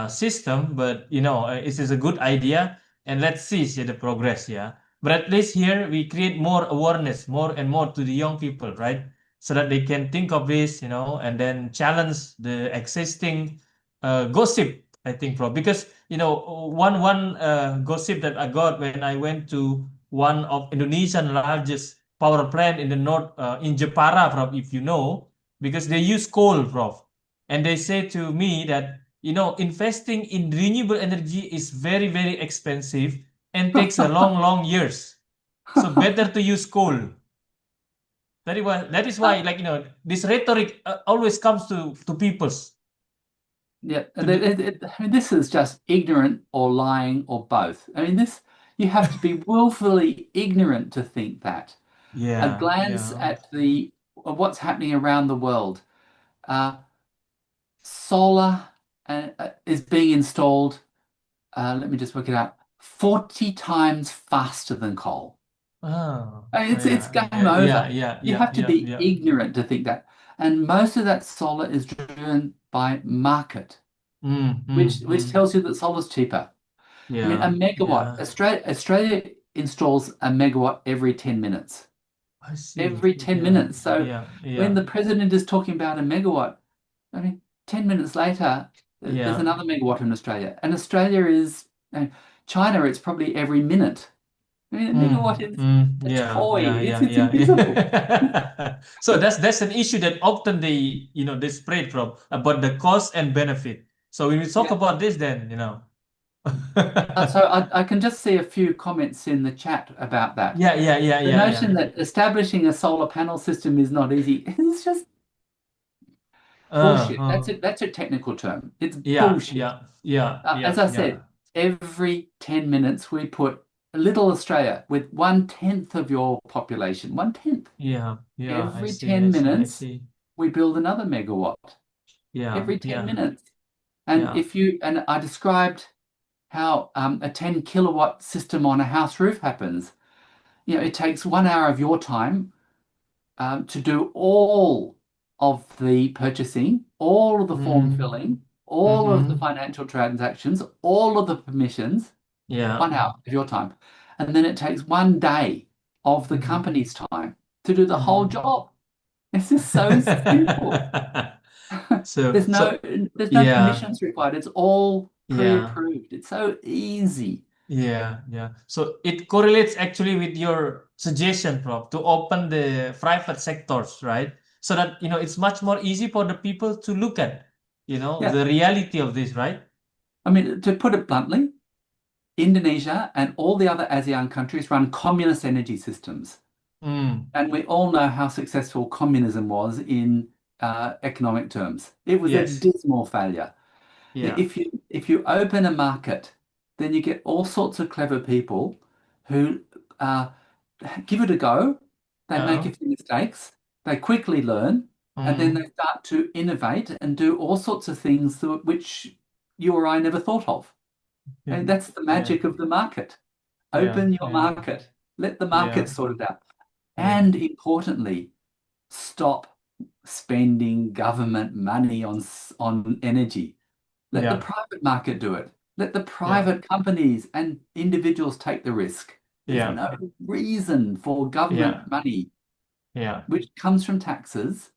system, but, it is a good idea. And let's see the progress. But at least here we create more awareness, more and more to the young people, right? So that they can think of this, and then challenge the existing gossip, I think, Prof, because one gossip that I got when I went to one of Indonesian largest power plant in the north, in Jepara, Prof, if you know, because they use coal, Prof, and they say to me that investing in renewable energy is very, very expensive and takes a long years, so better to use coal. That is why this rhetoric always comes to people's. Yeah, I mean, this is just ignorant or lying or both. I mean, you have to be willfully ignorant to think that. A glance at what's happening around the world. Solar is being installed, let me just work it out, 40 times faster than coal. It's game over. You have to be ignorant to think that. And most of that solar is driven by market, which tells you that solar's cheaper. I mean, a megawatt. Australia installs a megawatt every 10 minutes. I see. Every 10 minutes. So when the president is talking about a megawatt, I mean, 10 minutes later, there's another megawatt in Australia. And Australia is, China, it's probably every minute. I mean, a megawatt is a toy. It's invisible. So that's an issue that often they spread from about the cost and benefit. So when we talk about this, then So I can just see a few comments in the chat about that. The notion that establishing a solar panel system is not easy is just bullshit. That's a technical term. It's bullshit. As I said, every 10 minutes we put little Australia with 1/10 of your population, 1/10. Every 10 minutes we build another megawatt. Every 10 minutes. And and I described how a 10 kilowatt system on a house roof happens. It takes 1 hour of your time to do all of the purchasing, all of the form filling, all of the financial transactions, all of the permissions. 1 hour of your time. And then it takes 1 day of the company's time to do the whole job. This is so simple. There's no permissions required. It's all pre-approved. It's so easy. So it correlates actually with your suggestion, Prof, to open the private sectors, right? So that it's much more easy for the people to look at the reality of this, right? I mean, to put it bluntly, Indonesia and all the other ASEAN countries run communist energy systems. And we all know how successful communism was in economic terms. It was a Yes. dismal failure. Yeah. If you open a market, then you get all sorts of clever people who give it a go. They make a Uh-huh. few mistakes. They quickly learn, and then Mm. they start to innovate and do all sorts of things which you or I never thought of. And that's the Yeah. magic of the market. Yeah. Open your Yeah. market. Let the market Yeah. sort it out. Yeah. And importantly, stop spending government money on energy. Let the Yeah. private market do it. Let the Yeah. private companies and individuals take the risk. There's Yeah. no reason for Yeah. government money, Yeah. which comes from taxes,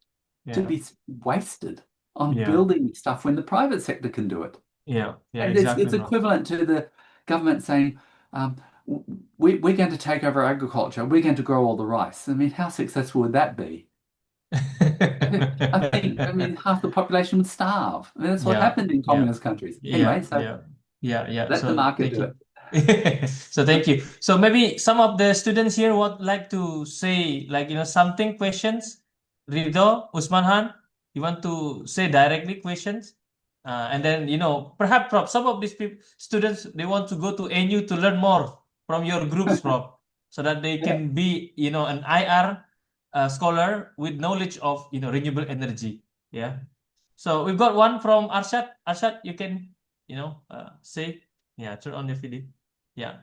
to Yeah. be wasted on Yeah. building stuff when the private sector can do it. Yeah. Yeah. And Exactly, it's bro. equivalent to the government saying, um, we're going to take over agriculture. We're going to grow all the rice. I mean, how successful would that be? I mean, half the population would starve. I mean, that's what Yeah. happened in Yeah. communist countries. Yeah. Anyway, so Yeah. Yeah. Yeah. let the So market thank do you. it. So thank you. So maybe some of the students here would like to say, like, something questions. Ridho, Usman Han, you want to say directly questions? And then, perhaps, Prof, some of these students, they want to go to NU to learn more from your groups, Prof, so that they Yeah. can be, an IR scholar with knowledge of, renewable energy. Yeah. So we've got one from Arshad. Arshad, you can, say, yeah, turn on your video. Yeah.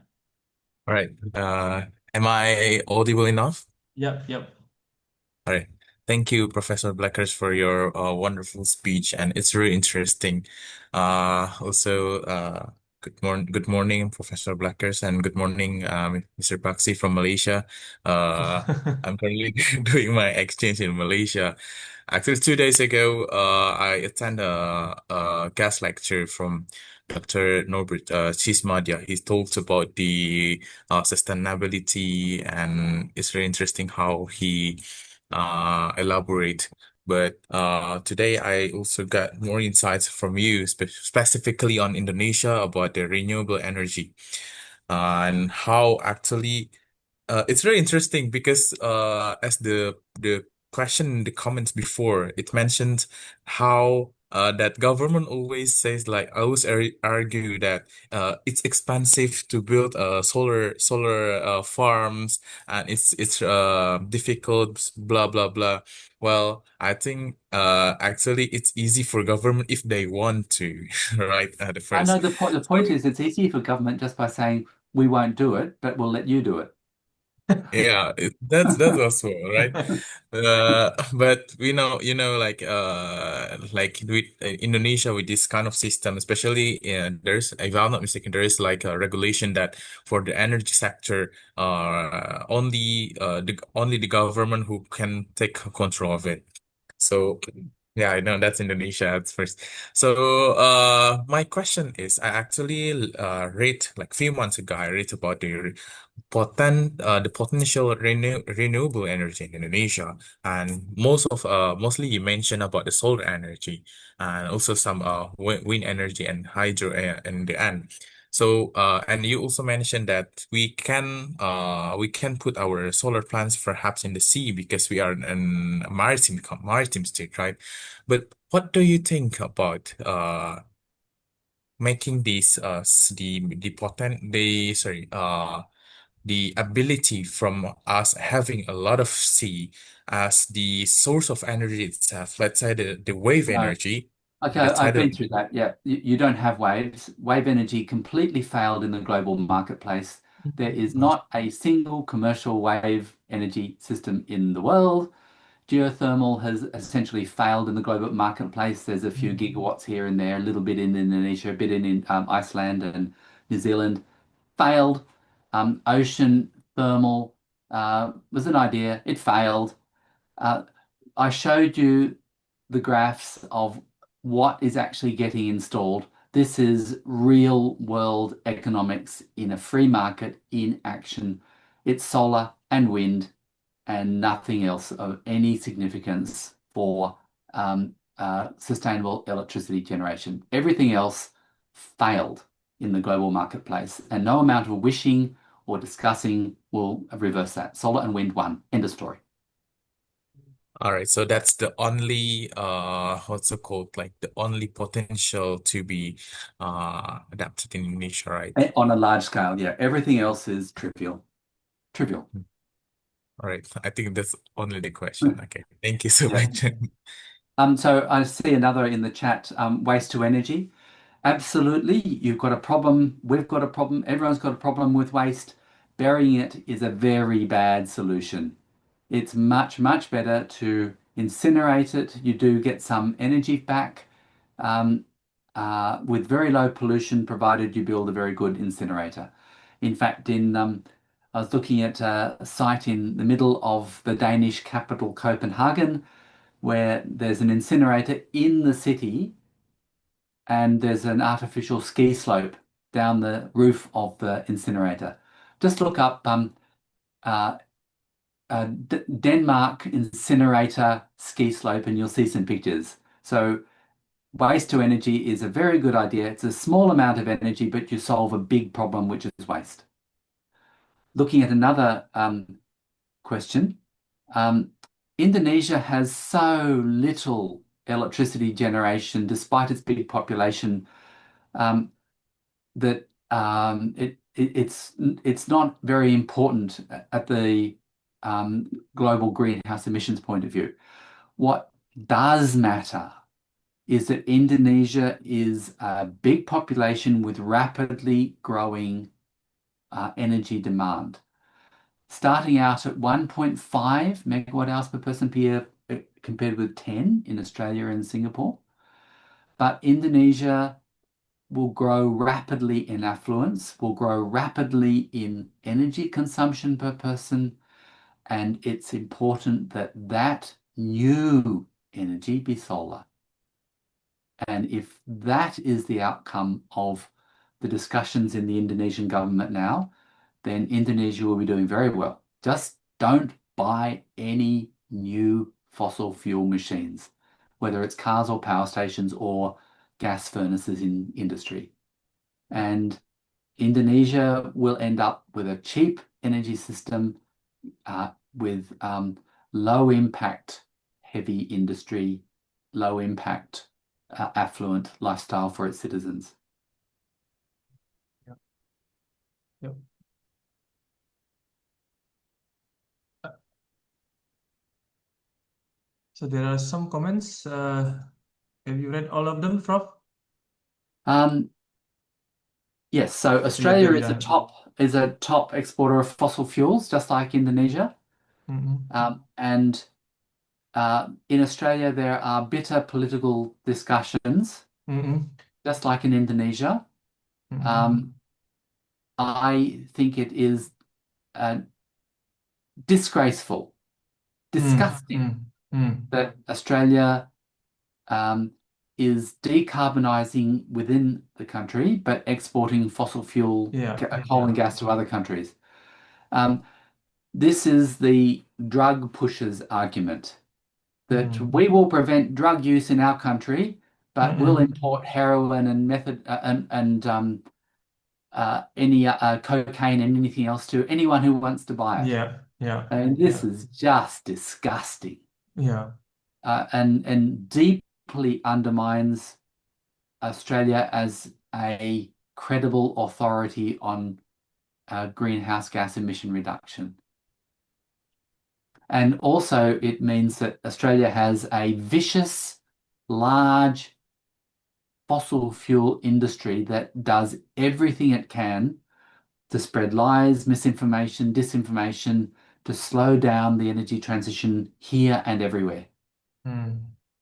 All right. Am I audible enough? Yep. Yep. All right. Thank you, Professor Blackers, for your wonderful speech, and it's really interesting. Also, good morning, Professor Blackers, and good morning, Mr. Paksi from Malaysia. I'm currently doing my exchange in Malaysia. Actually, 2 days ago, I attended a guest lecture from Dr. Norbert Chismadia. He talked about the sustainability, and it's very interesting how he elaborate. But today I also got more insights from you, specifically on Indonesia about the renewable energy and how actually it's very interesting because as the question in the comments before, it mentioned how that government always says like I always argue that it's expensive to build solar farms, and it's difficult, blah blah blah. Well, I think actually it's easy for government if they want to, right? At the I know first. the point is it's easy for government just by saying we won't do it, but we'll let you do it. Yeah, that's also right. But like with Indonesia with this kind of system, especially there's, if I'm not mistaken, there is like a regulation that for the energy sector, only the government who can take control of it. So yeah, I know that's Indonesia at first. So my question is, I actually read like few months ago, I read about the potential renewable energy in Indonesia, and mostly you mentioned about the solar energy and also some wind energy and hydro in the end. So and you also mentioned that we can put our solar plants perhaps in the sea because we are in a maritime state, right? But what do you think about making these the ability from us having a lot of sea as the source of energy itself, let's say the wave No. energy, Okay, the I've tidal. been through that. Yeah, you don't have waves. Wave energy completely failed in the global marketplace. There is not a single commercial wave energy system in the world. Geothermal has essentially failed in the global marketplace. There's a few gigawatts here and there, a little bit in Indonesia, a bit in Iceland and New Zealand. Failed. Ocean thermal was an idea. It failed. Uh, I showed you the graphs of what is actually getting installed. This is real world economics in a free market in action. It's solar and wind and nothing else of any significance for sustainable electricity generation. Everything else failed in the global marketplace, and no amount of wishing or discussing will reverse that. Solar and wind won. End of story. All right, so that's the only what's it called? Like the only potential to be adapted in Indonesia, right? On a large scale, yeah. Everything else is trivial. Trivial. All right, I think that's only the question. Okay, thank you so Yeah. much. So I see another in the chat, waste to energy. Absolutely, you've got a problem. We've got a problem. Everyone's got a problem with waste. Burying it is a very bad solution. It's much, much better to incinerate it. You do get some energy back with very low pollution, provided you build a very good incinerator. In fact, I was looking at a site in the middle of the Danish capital, Copenhagen, where there's an incinerator in the city and there's an artificial ski slope down the roof of the incinerator. Just look up Denmark incinerator ski slope and you'll see some pictures. So waste to energy is a very good idea. It's a small amount of energy, but you solve a big problem, which is waste. Looking at another question, Indonesia has so little electricity generation, despite its big population, that it's not very important at the global greenhouse emissions point of view. What does matter is that Indonesia is a big population with rapidly growing energy demand. Starting out at 1.5 megawatt hours per person per year, compared with 10 in Australia and Singapore. But Indonesia will grow rapidly in affluence, will grow rapidly in energy consumption per person, and it's important that that new energy be solar. And if that is the outcome of the discussions in the Indonesian government now, then Indonesia will be doing very well. Just don't buy any new fossil fuel machines, whether it's cars or power stations or gas furnaces in industry. And Indonesia will end up with a cheap energy system with low impact heavy industry, low impact affluent lifestyle for its citizens. Yep. So there are some comments. Have you read all of them, Prof? Yes, so Australia is a top exporter of fossil fuels, just like Indonesia. And in Australia, there are bitter political discussions, just like in Indonesia. I think it is disgraceful, disgusting that Australia is decarbonising within the country, but exporting fossil fuel, coal and gas to other countries. This is the drug pushers argument, that we will prevent drug use in our country, but we'll import heroin and any cocaine and anything else to anyone who wants to buy it. And this is just disgusting. And deeply undermines Australia as a credible authority on greenhouse gas emission reduction. And also it means that Australia has a vicious, large fossil fuel industry that does everything it can to spread lies, misinformation, disinformation, to slow down the energy transition here and everywhere.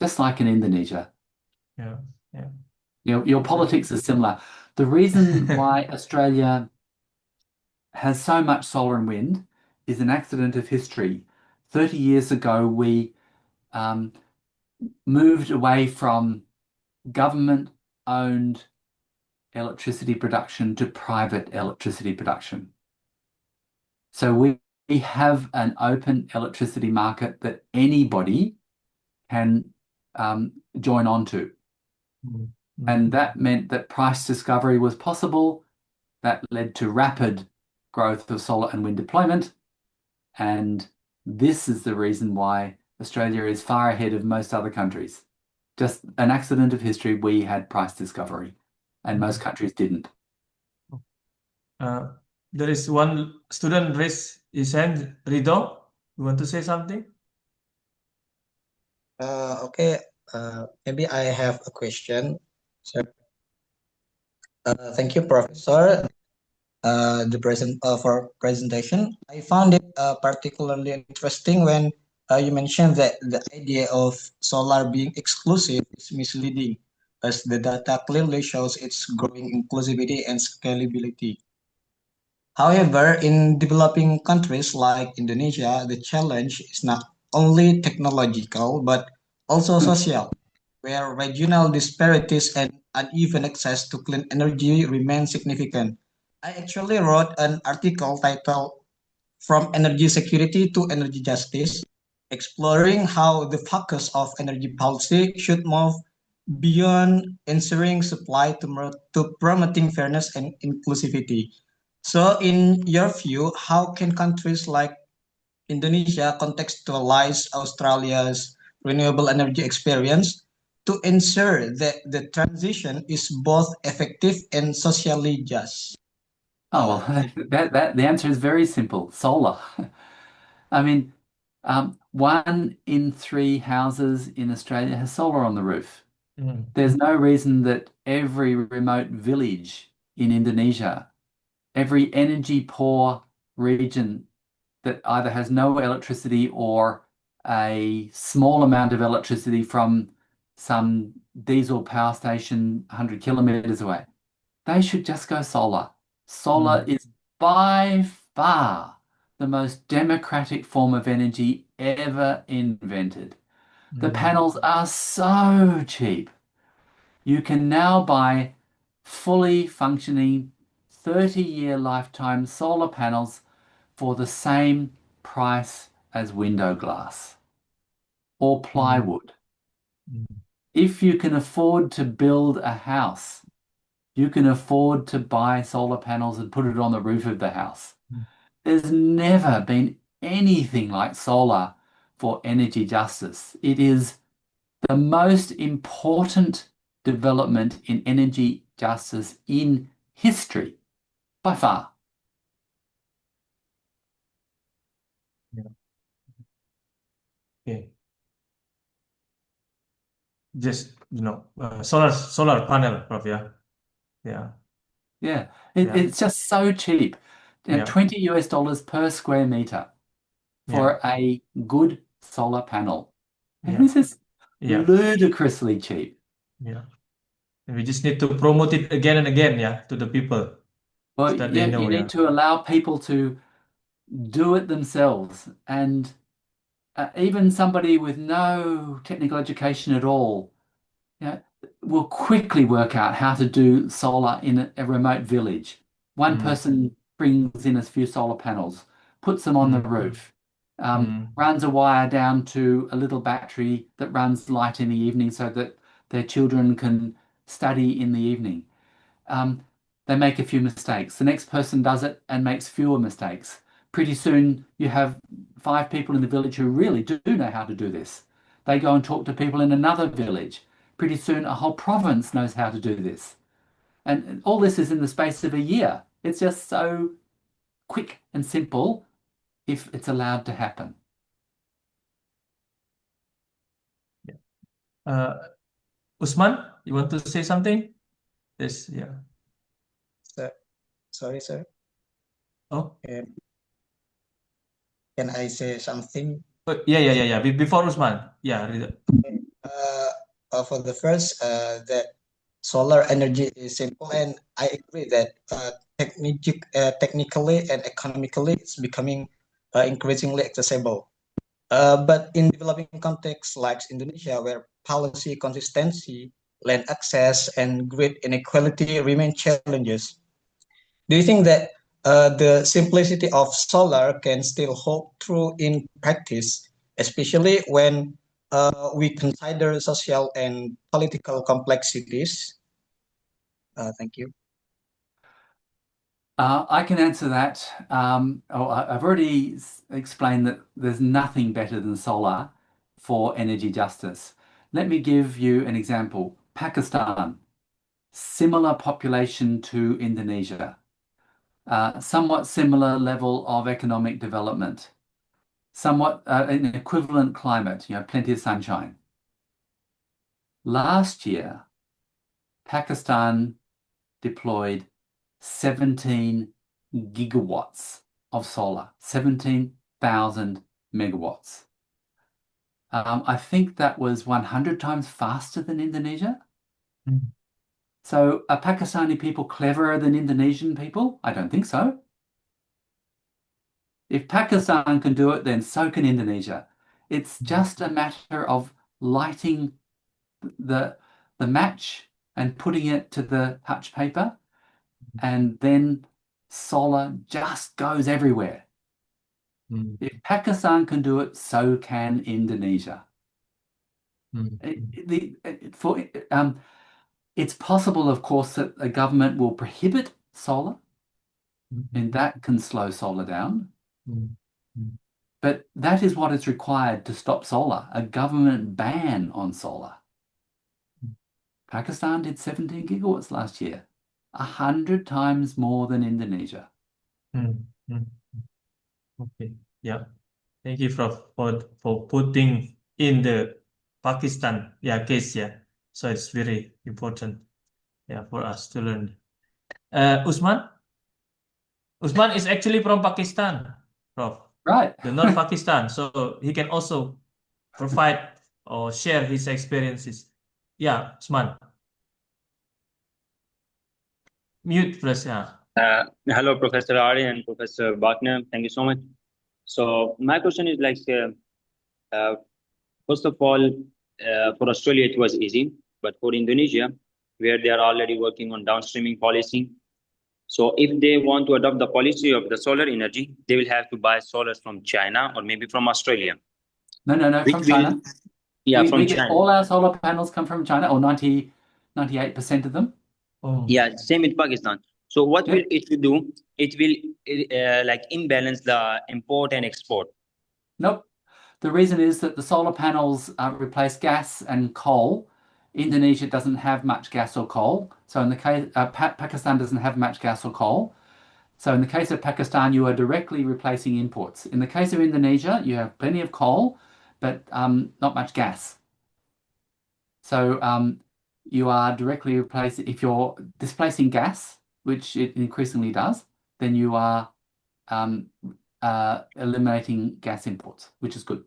Just like in Indonesia. Your politics is similar. The reason why Australia has so much solar and wind is an accident of history. 30 years ago, we moved away from government-owned electricity production to private electricity production. So we have an open electricity market that anybody can join on to. And that meant that price discovery was possible. That led to rapid growth of solar and wind deployment. And this is the reason why Australia is far ahead of most other countries. Just an accident of history, we had price discovery and most countries didn't. There is one student raised his hand. Rido, you want to say something? Okay, maybe I have a question. So, thank you, Professor, for presentation. I found it particularly interesting when you mentioned that the idea of solar being exclusive is misleading, as the data clearly shows its growing inclusivity and scalability. However, in developing countries like Indonesia, the challenge is not only technological but also social, where regional disparities and uneven access to clean energy remain significant. I actually wrote an article titled From Energy Security to Energy Justice, exploring how the focus of energy policy should move beyond ensuring supply to promoting fairness and inclusivity. So, in your view, how can countries like Indonesia contextualize Australia's renewable energy experience to ensure that the transition is both effective and socially just? Oh, well, the answer is very simple. Solar. I mean, 1 in 3 houses in Australia has solar on the roof. There's no reason that every remote village in Indonesia, every energy poor region that either has no electricity or a small amount of electricity from some diesel power station 100 kilometers away, they should just go solar. Solar is by far the most democratic form of energy ever invented. The panels are so cheap. You can now buy fully functioning 30-year lifetime solar panels for the same price as window glass or plywood. If you can afford to build a house, you can afford to buy solar panels and put it on the roof of the house. There's never been anything like solar for energy justice. It is the most important development in energy justice in history, by far. Okay. Just, solar panel, Prof. Yeah. Yeah. Yeah, Yeah. it's just so cheap. Yeah. $20 per square meter for a good solar panel. And this is ludicrously cheap. Yeah. And we just need to promote it again and again, to the people. Well, So that they know, you need to allow people to do it themselves. And even somebody with no technical education at all, will quickly work out how to do solar in a remote village. One person brings in a few solar panels, puts them on the roof, runs a wire down to a little battery that runs light in the evening so that their children can study in the evening. They make a few mistakes. The next person does it and makes fewer mistakes. Pretty soon you have 5 people in the village who really do know how to do this. They go and talk to people in another village. Pretty soon a whole province knows how to do this. And all this is in the space of a year. It's just so quick and simple if it's allowed to happen. Usman, you want to say something? Yes, yeah. Sorry, sir. Oh, Can I say something? yeah. Before Usman, For the first, that solar energy is simple, and I agree that technically and economically it's becoming increasingly accessible. But in developing contexts like Indonesia, where policy consistency, land access, and grid inequality remain challenges, do you think that the simplicity of solar can still hold true in practice, especially when we consider social and political complexities? Thank you. I can answer that. I've already explained that there's nothing better than solar for energy justice. Let me give you an example. Pakistan, similar population to Indonesia, somewhat similar level of economic development, somewhat an equivalent climate, plenty of sunshine. Last year, Pakistan deployed 17 gigawatts of solar, 17,000 megawatts. I think that was 100 times faster than Indonesia. Mm. So are Pakistani people cleverer than Indonesian people? I don't think so. If Pakistan can do it, then so can Indonesia. It's just a matter of lighting the match and putting it to the touch paper, and then solar just goes everywhere. Mm. If Pakistan can do it, so can Indonesia. Mm. It's possible, of course, that a government will prohibit solar, and that can slow solar down. Mm. Mm. But that is what is required to stop solar, a government ban on solar. Pakistan did 17 gigawatts last year, 100 times more than Indonesia. Mm. Mm. Okay. Yeah. Thank you, Prof, for putting in the Pakistan case. So it's very important for us to learn. Usman is actually from Pakistan, Prof. Right. The North Pakistan. So he can also provide or share his experiences. Yeah, Usman. Mute please. Yeah. Hello, Professor Ari and Professor Bachner. Thank you so much. So my question is like, first of all, for Australia it was easy, but for Indonesia, where they are already working on downstreaming policy, so if they want to adopt the policy of the solar energy, they will have to buy solars from China or maybe from Australia. No, Which from will, China. yeah, We from get China. all our solar panels come from China, or 98% of them. Oh. Yeah, same with Pakistan. So what Yep. will it do? It will like imbalance the import and export. Nope. The reason is that the solar panels replace gas and coal. Indonesia doesn't have much gas or coal. So in the case, Pakistan doesn't have much gas or coal. So in the case of Pakistan, you are directly replacing imports. In the case of Indonesia, you have plenty of coal, but not much gas. So you are directly replacing, if you're displacing gas, which it increasingly does, then you are eliminating gas imports, which is good.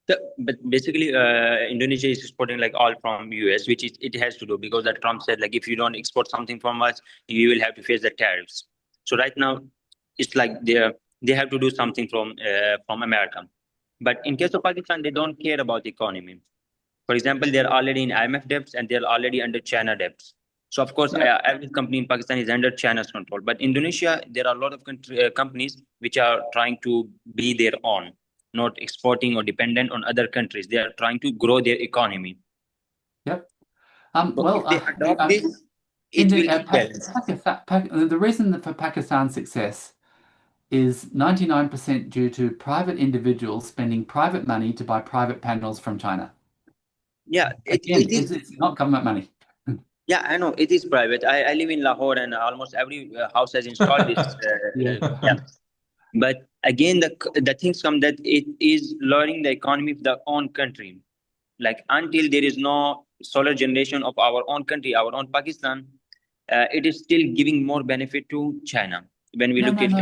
But basically, Indonesia is exporting like all from US, which it has to do because that Trump said like if you don't export something from us, you will have to face the tariffs. So right now, it's like they have to do something from America. But in case of Pakistan, they don't care about the economy. For example, they're already in IMF debts and they're already under China debts. So of course, Yeah. every company in Pakistan is under China's control. But Indonesia, there are a lot of companies which are trying to be their own, not exporting or dependent on other countries. They are trying to grow their economy. Yep. So Well, if they adopt this, it will imbalance. the reason for Pakistan's success is 99% due to private individuals spending private money to buy private panels from China. Yeah, Again, it is. it's not government money. Yeah, I know it is private. I live in Lahore, and almost every house has installed this. Yeah. But again, the things come that it is lowering the economy of the own country. Like until there is no solar generation of our own country, our own Pakistan, it is still giving more benefit to China. When we No, look no, at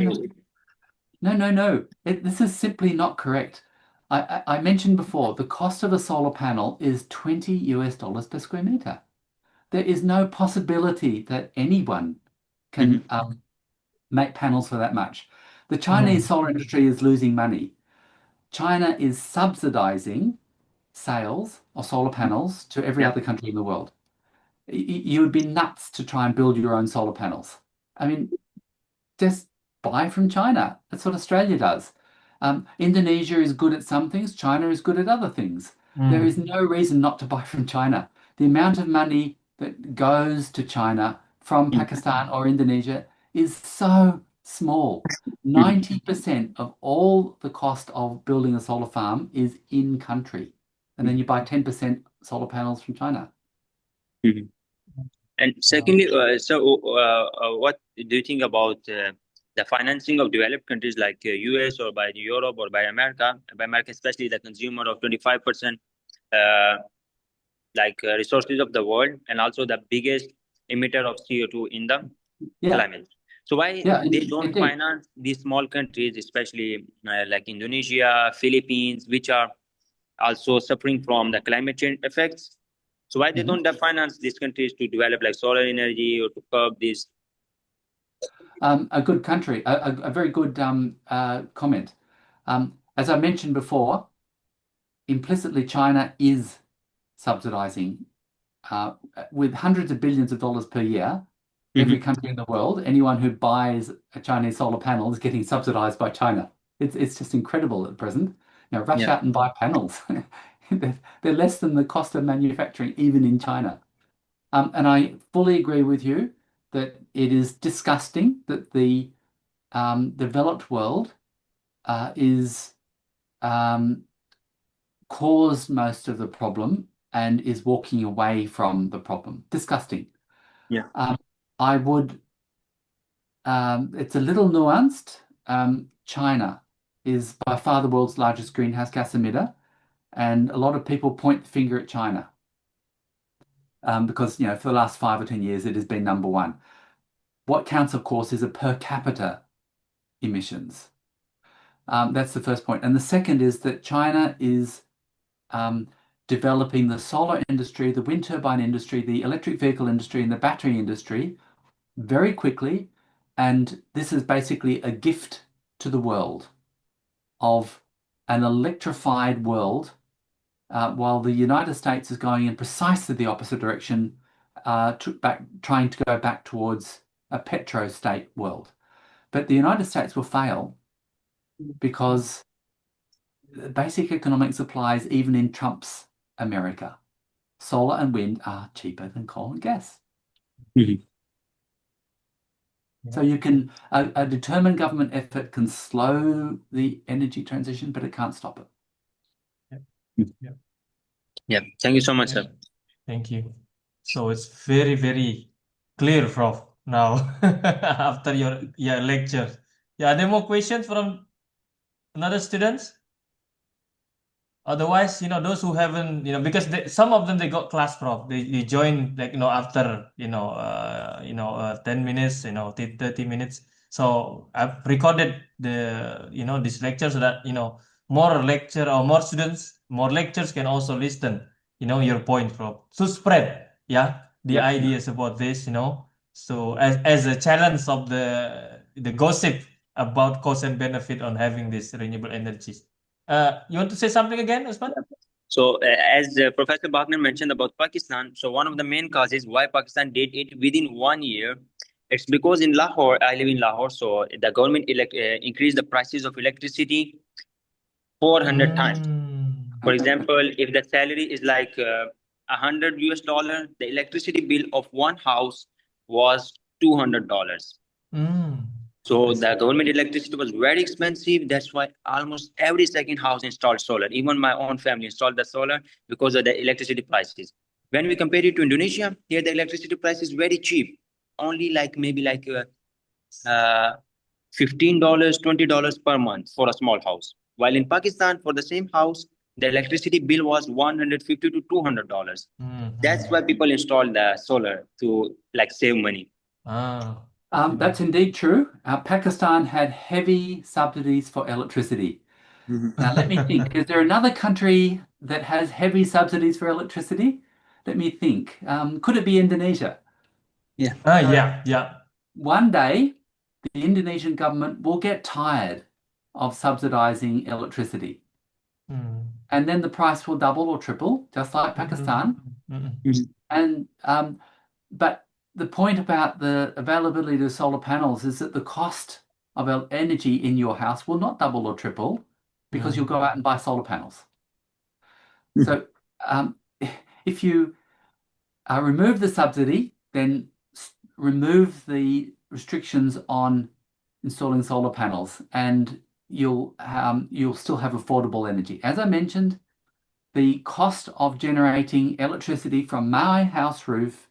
no, no. No. This is simply not correct. I mentioned before, the cost of a solar panel is $20 per square meter. There is no possibility that anyone can make panels for that much. The Chinese solar industry is losing money. China is subsidizing sales of solar panels to every other country in the world. You would be nuts to try and build your own solar panels. I mean, just buy from China. That's what Australia does. Indonesia is good at some things. China is good at other things. There is no reason not to buy from China. The amount of money that goes to China from Pakistan or Indonesia is so small. 90% of all the cost of building a solar farm is in country. And then you buy 10% solar panels from China. Mhm. And secondly, what do you think about the financing of developed countries like US or by Europe or by America? By America, especially the consumer of 25% resources of the world, and also the biggest emitter of CO2 in the climate. So why they don't indeed. finance these small countries, especially like Indonesia, Philippines, which are also suffering from the climate change effects? So why they don't finance these countries to develop like solar energy or to curb this? A good country, a very good comment. As I mentioned before, implicitly China is subsidizing with hundreds of billions of dollars per year. Every country in the world, anyone who buys a Chinese solar panel is getting subsidized by China. It's just incredible at present. Now, rush out and buy panels. They're less than the cost of manufacturing, even in China. And I fully agree with you that it is disgusting that the developed world is caused most of the problem and is walking away from the problem. Disgusting. I would, it's a little nuanced. China is by far the world's largest greenhouse gas emitter, and a lot of people point the finger at China because, for the last 5 or 10 years, it has been number one. What counts, of course, is a per capita emissions. That's the first point. And the second is that China is developing the solar industry, the wind turbine industry, the electric vehicle industry, and the battery industry very quickly. And this is basically a gift to the world of an electrified world, while the United States is going in precisely the opposite direction, trying to go back towards a petro-state world. But the United States will fail because basic economics applies even in Trump's America. Solar and wind are cheaper than coal and gas. So you can, a determined government effort can slow the energy transition, but it can't stop it. Yeah, thank you so much, sir. Thank you. So it's very, very clear, Prof. Now, after your lecture. Yeah, are there more questions from another students? Otherwise, those who haven't, because some of them they got class, Prof. They join like after 10 minutes, 30 minutes. So I've recorded this lecture so that more lecture or more students, more lectures can also listen. Your point, Prof. To spread, the ideas about this. So as a challenge of the gossip about cost and benefit on having this renewable energies. You want to say something again, Usman? So, as Professor Bhagner mentioned about Pakistan, so one of the main causes why Pakistan did it within 1 year, it's because in Lahore, I live in Lahore, so the government increased the prices of electricity 400 times. For example, if the salary is like $100, the electricity bill of one house was $200. So the government electricity was very expensive. That's why almost every second house installed solar. Even my own family installed the solar because of the electricity prices. When we compare it to Indonesia, here the electricity price is very cheap. Only maybe $15, $20 per month for a small house. While in Pakistan, for the same house, the electricity bill was $150 to $200. That's why people installed the solar to save money. That's indeed true. Pakistan had heavy subsidies for electricity. Now, let me think. Is there another country that has heavy subsidies for electricity? Let me think. Could it be Indonesia? Yeah. One day, the Indonesian government will get tired of subsidizing electricity. And then the price will double or triple, just like Pakistan. But the point about the availability of solar panels is that the cost of energy in your house will not double or triple because you'll go out and buy solar panels. So if you remove the subsidy, then remove the restrictions on installing solar panels, and you'll still have affordable energy. As I mentioned, the cost of generating electricity from my house roof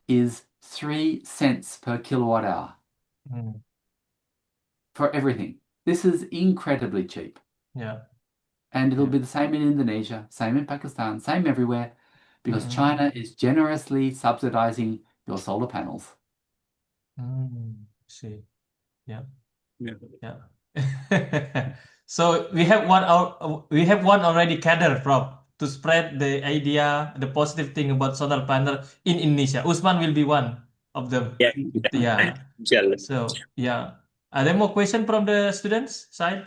is 3 cents per kilowatt hour for everything. This is incredibly cheap. Yeah. And it'll be the same in Indonesia, same in Pakistan, same everywhere, because China is generously subsidizing your solar panels. See. Yeah. Yeah. Yeah. So we have one already gathered, Prof, to spread the idea, the positive thing about solar panel in Indonesia. Usman will be one of them. Yeah. Yeah. Inshallah. So yeah. Are there more questions from the students side?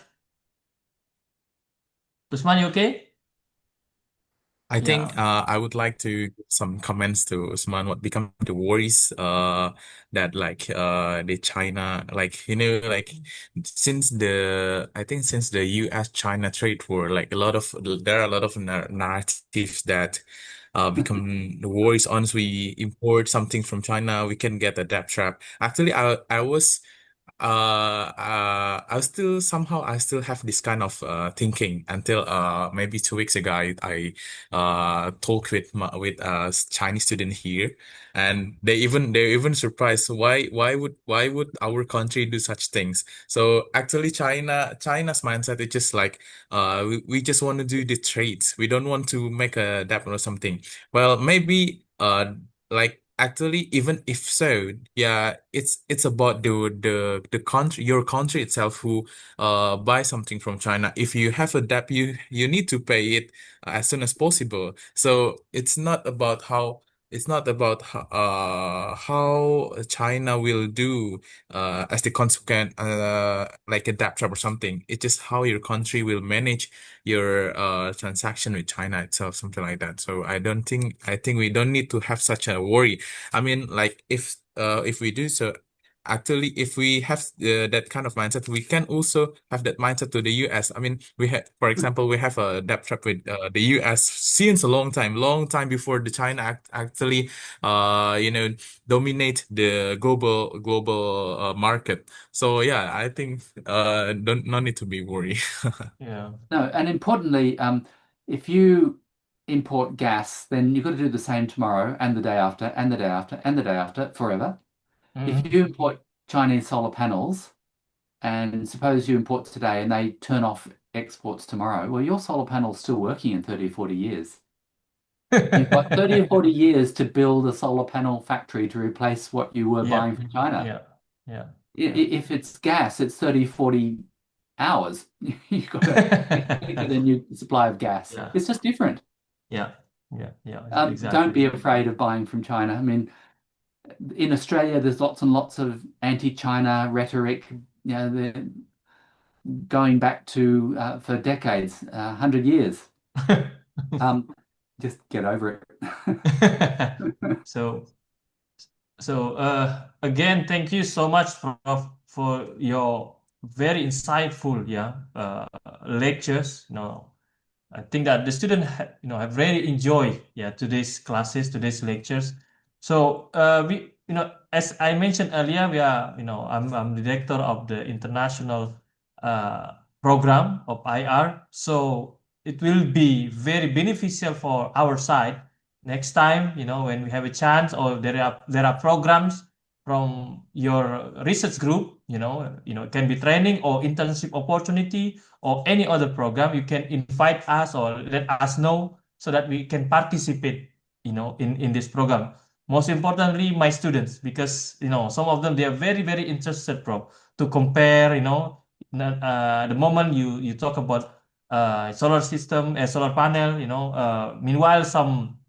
Usman, you okay? I think Yeah. I would like to give some comments to Usman. What become the worries that like the China, like like since the U.S. China trade war, like there are a lot of narratives that become the worries. Once we import something from China, we can get a debt trap. Actually, I still have this kind of thinking until maybe 2 weeks ago I talked with a Chinese student here, and they're even surprised why would our country do such things. So actually China's mindset is just like we just want to do the trades. We don't want to make a debt or something. Well, maybe like actually, even if so, yeah, it's about the country, your country itself, who buy something from China. If you have a debt, you need to pay it as soon as possible. So it's not about how China will do as the consequence, like a debt trap or something. It's just how your country will manage your transaction with China itself, something like that. So I think we don't need to have such a worry. I mean, like if we do so, actually, if we have that kind of mindset, we can also have that mindset to the US. I mean, for example, we have a debt trap with the US since a long time before the China actually, dominate the global market. So yeah, I think don't no need to be worried. Yeah. No, and importantly, if you import gas, then you've got to do the same tomorrow and the day after and the day after and the day after forever. If you import Chinese solar panels, and suppose you import today and they turn off exports tomorrow, well, your solar panel's still working in 30 or 40 years. You've got 30 or 40 years to build a solar panel factory to replace what you were buying from China. Yeah. If it's gas, it's 30, 40 hours. You've got to get a new supply of gas. Yeah. It's just different. Yeah. Exactly. Don't be afraid of buying from China. I mean, in Australia, there's lots and lots of anti-China rhetoric. They're going back to for decades, 100 years. Just get over it. So again, thank you so much for your very insightful lectures. I think that the student have really enjoyed today's classes, today's lectures. So we as I mentioned earlier, we are I'm the director of the international program of IR. So it will be very beneficial for our side next time, when we have a chance, or there are programs from your research group, it can be training or internship opportunity or any other program. You can invite us or let us know so that we can participate, in this program. Most importantly, my students, because some of them, they are very very interested, Prof, to compare. The moment you talk about solar system and solar panel, meanwhile some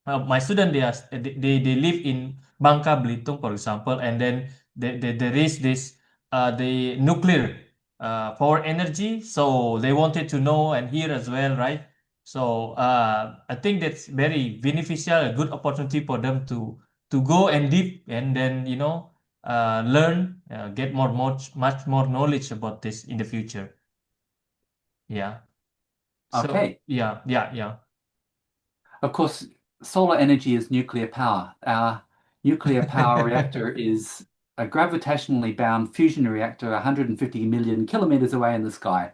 my student, they live in Bangka Belitung, for example, and then there is this the nuclear power energy, so they wanted to know and hear as well, right? So I think that's very beneficial, a good opportunity for them to go and deep, and then learn, get much more knowledge about this in the future. Yeah. So Okay. yeah. Of course, solar energy is nuclear power. nuclear power reactor is a gravitationally bound fusion reactor 150 million kilometers away in the sky.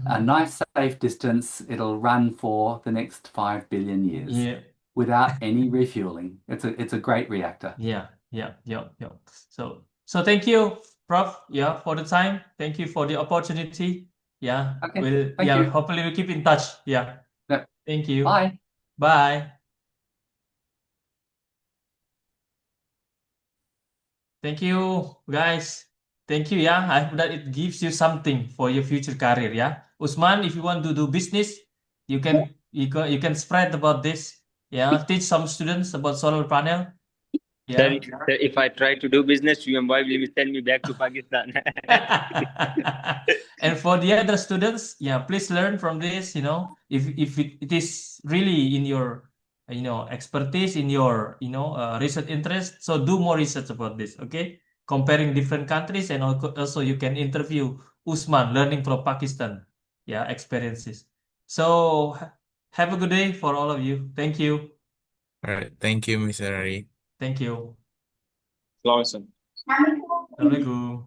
A nice safe distance. It'll run for the next 5 billion years Yeah. without any refueling. It's a great reactor. Yeah. So thank you, Prof. Yeah, for the time. Thank you for the opportunity. Yeah. Okay. Thank you. Hopefully we'll keep in touch. Yeah. Yep. Thank you. Bye. Bye. Thank you, guys. Thank you. Yeah, I hope that it gives you something for your future career. Yeah, Usman, if you want to do business, you can spread about this. Yeah, teach some students about solar panel. Sir, Yeah. if I try to do business, you probably will send me back to Pakistan. And for the other students, yeah, please learn from this. If it is really in your expertise, in your research interest, so do more research about this. Okay, comparing different countries, and also you can interview Usman, learning from Pakistan. Yeah, experiences. So have a good day for all of you. Thank you. All right. Thank you, Mr. Ari. Thank you. Awesome. Assalamualaikum.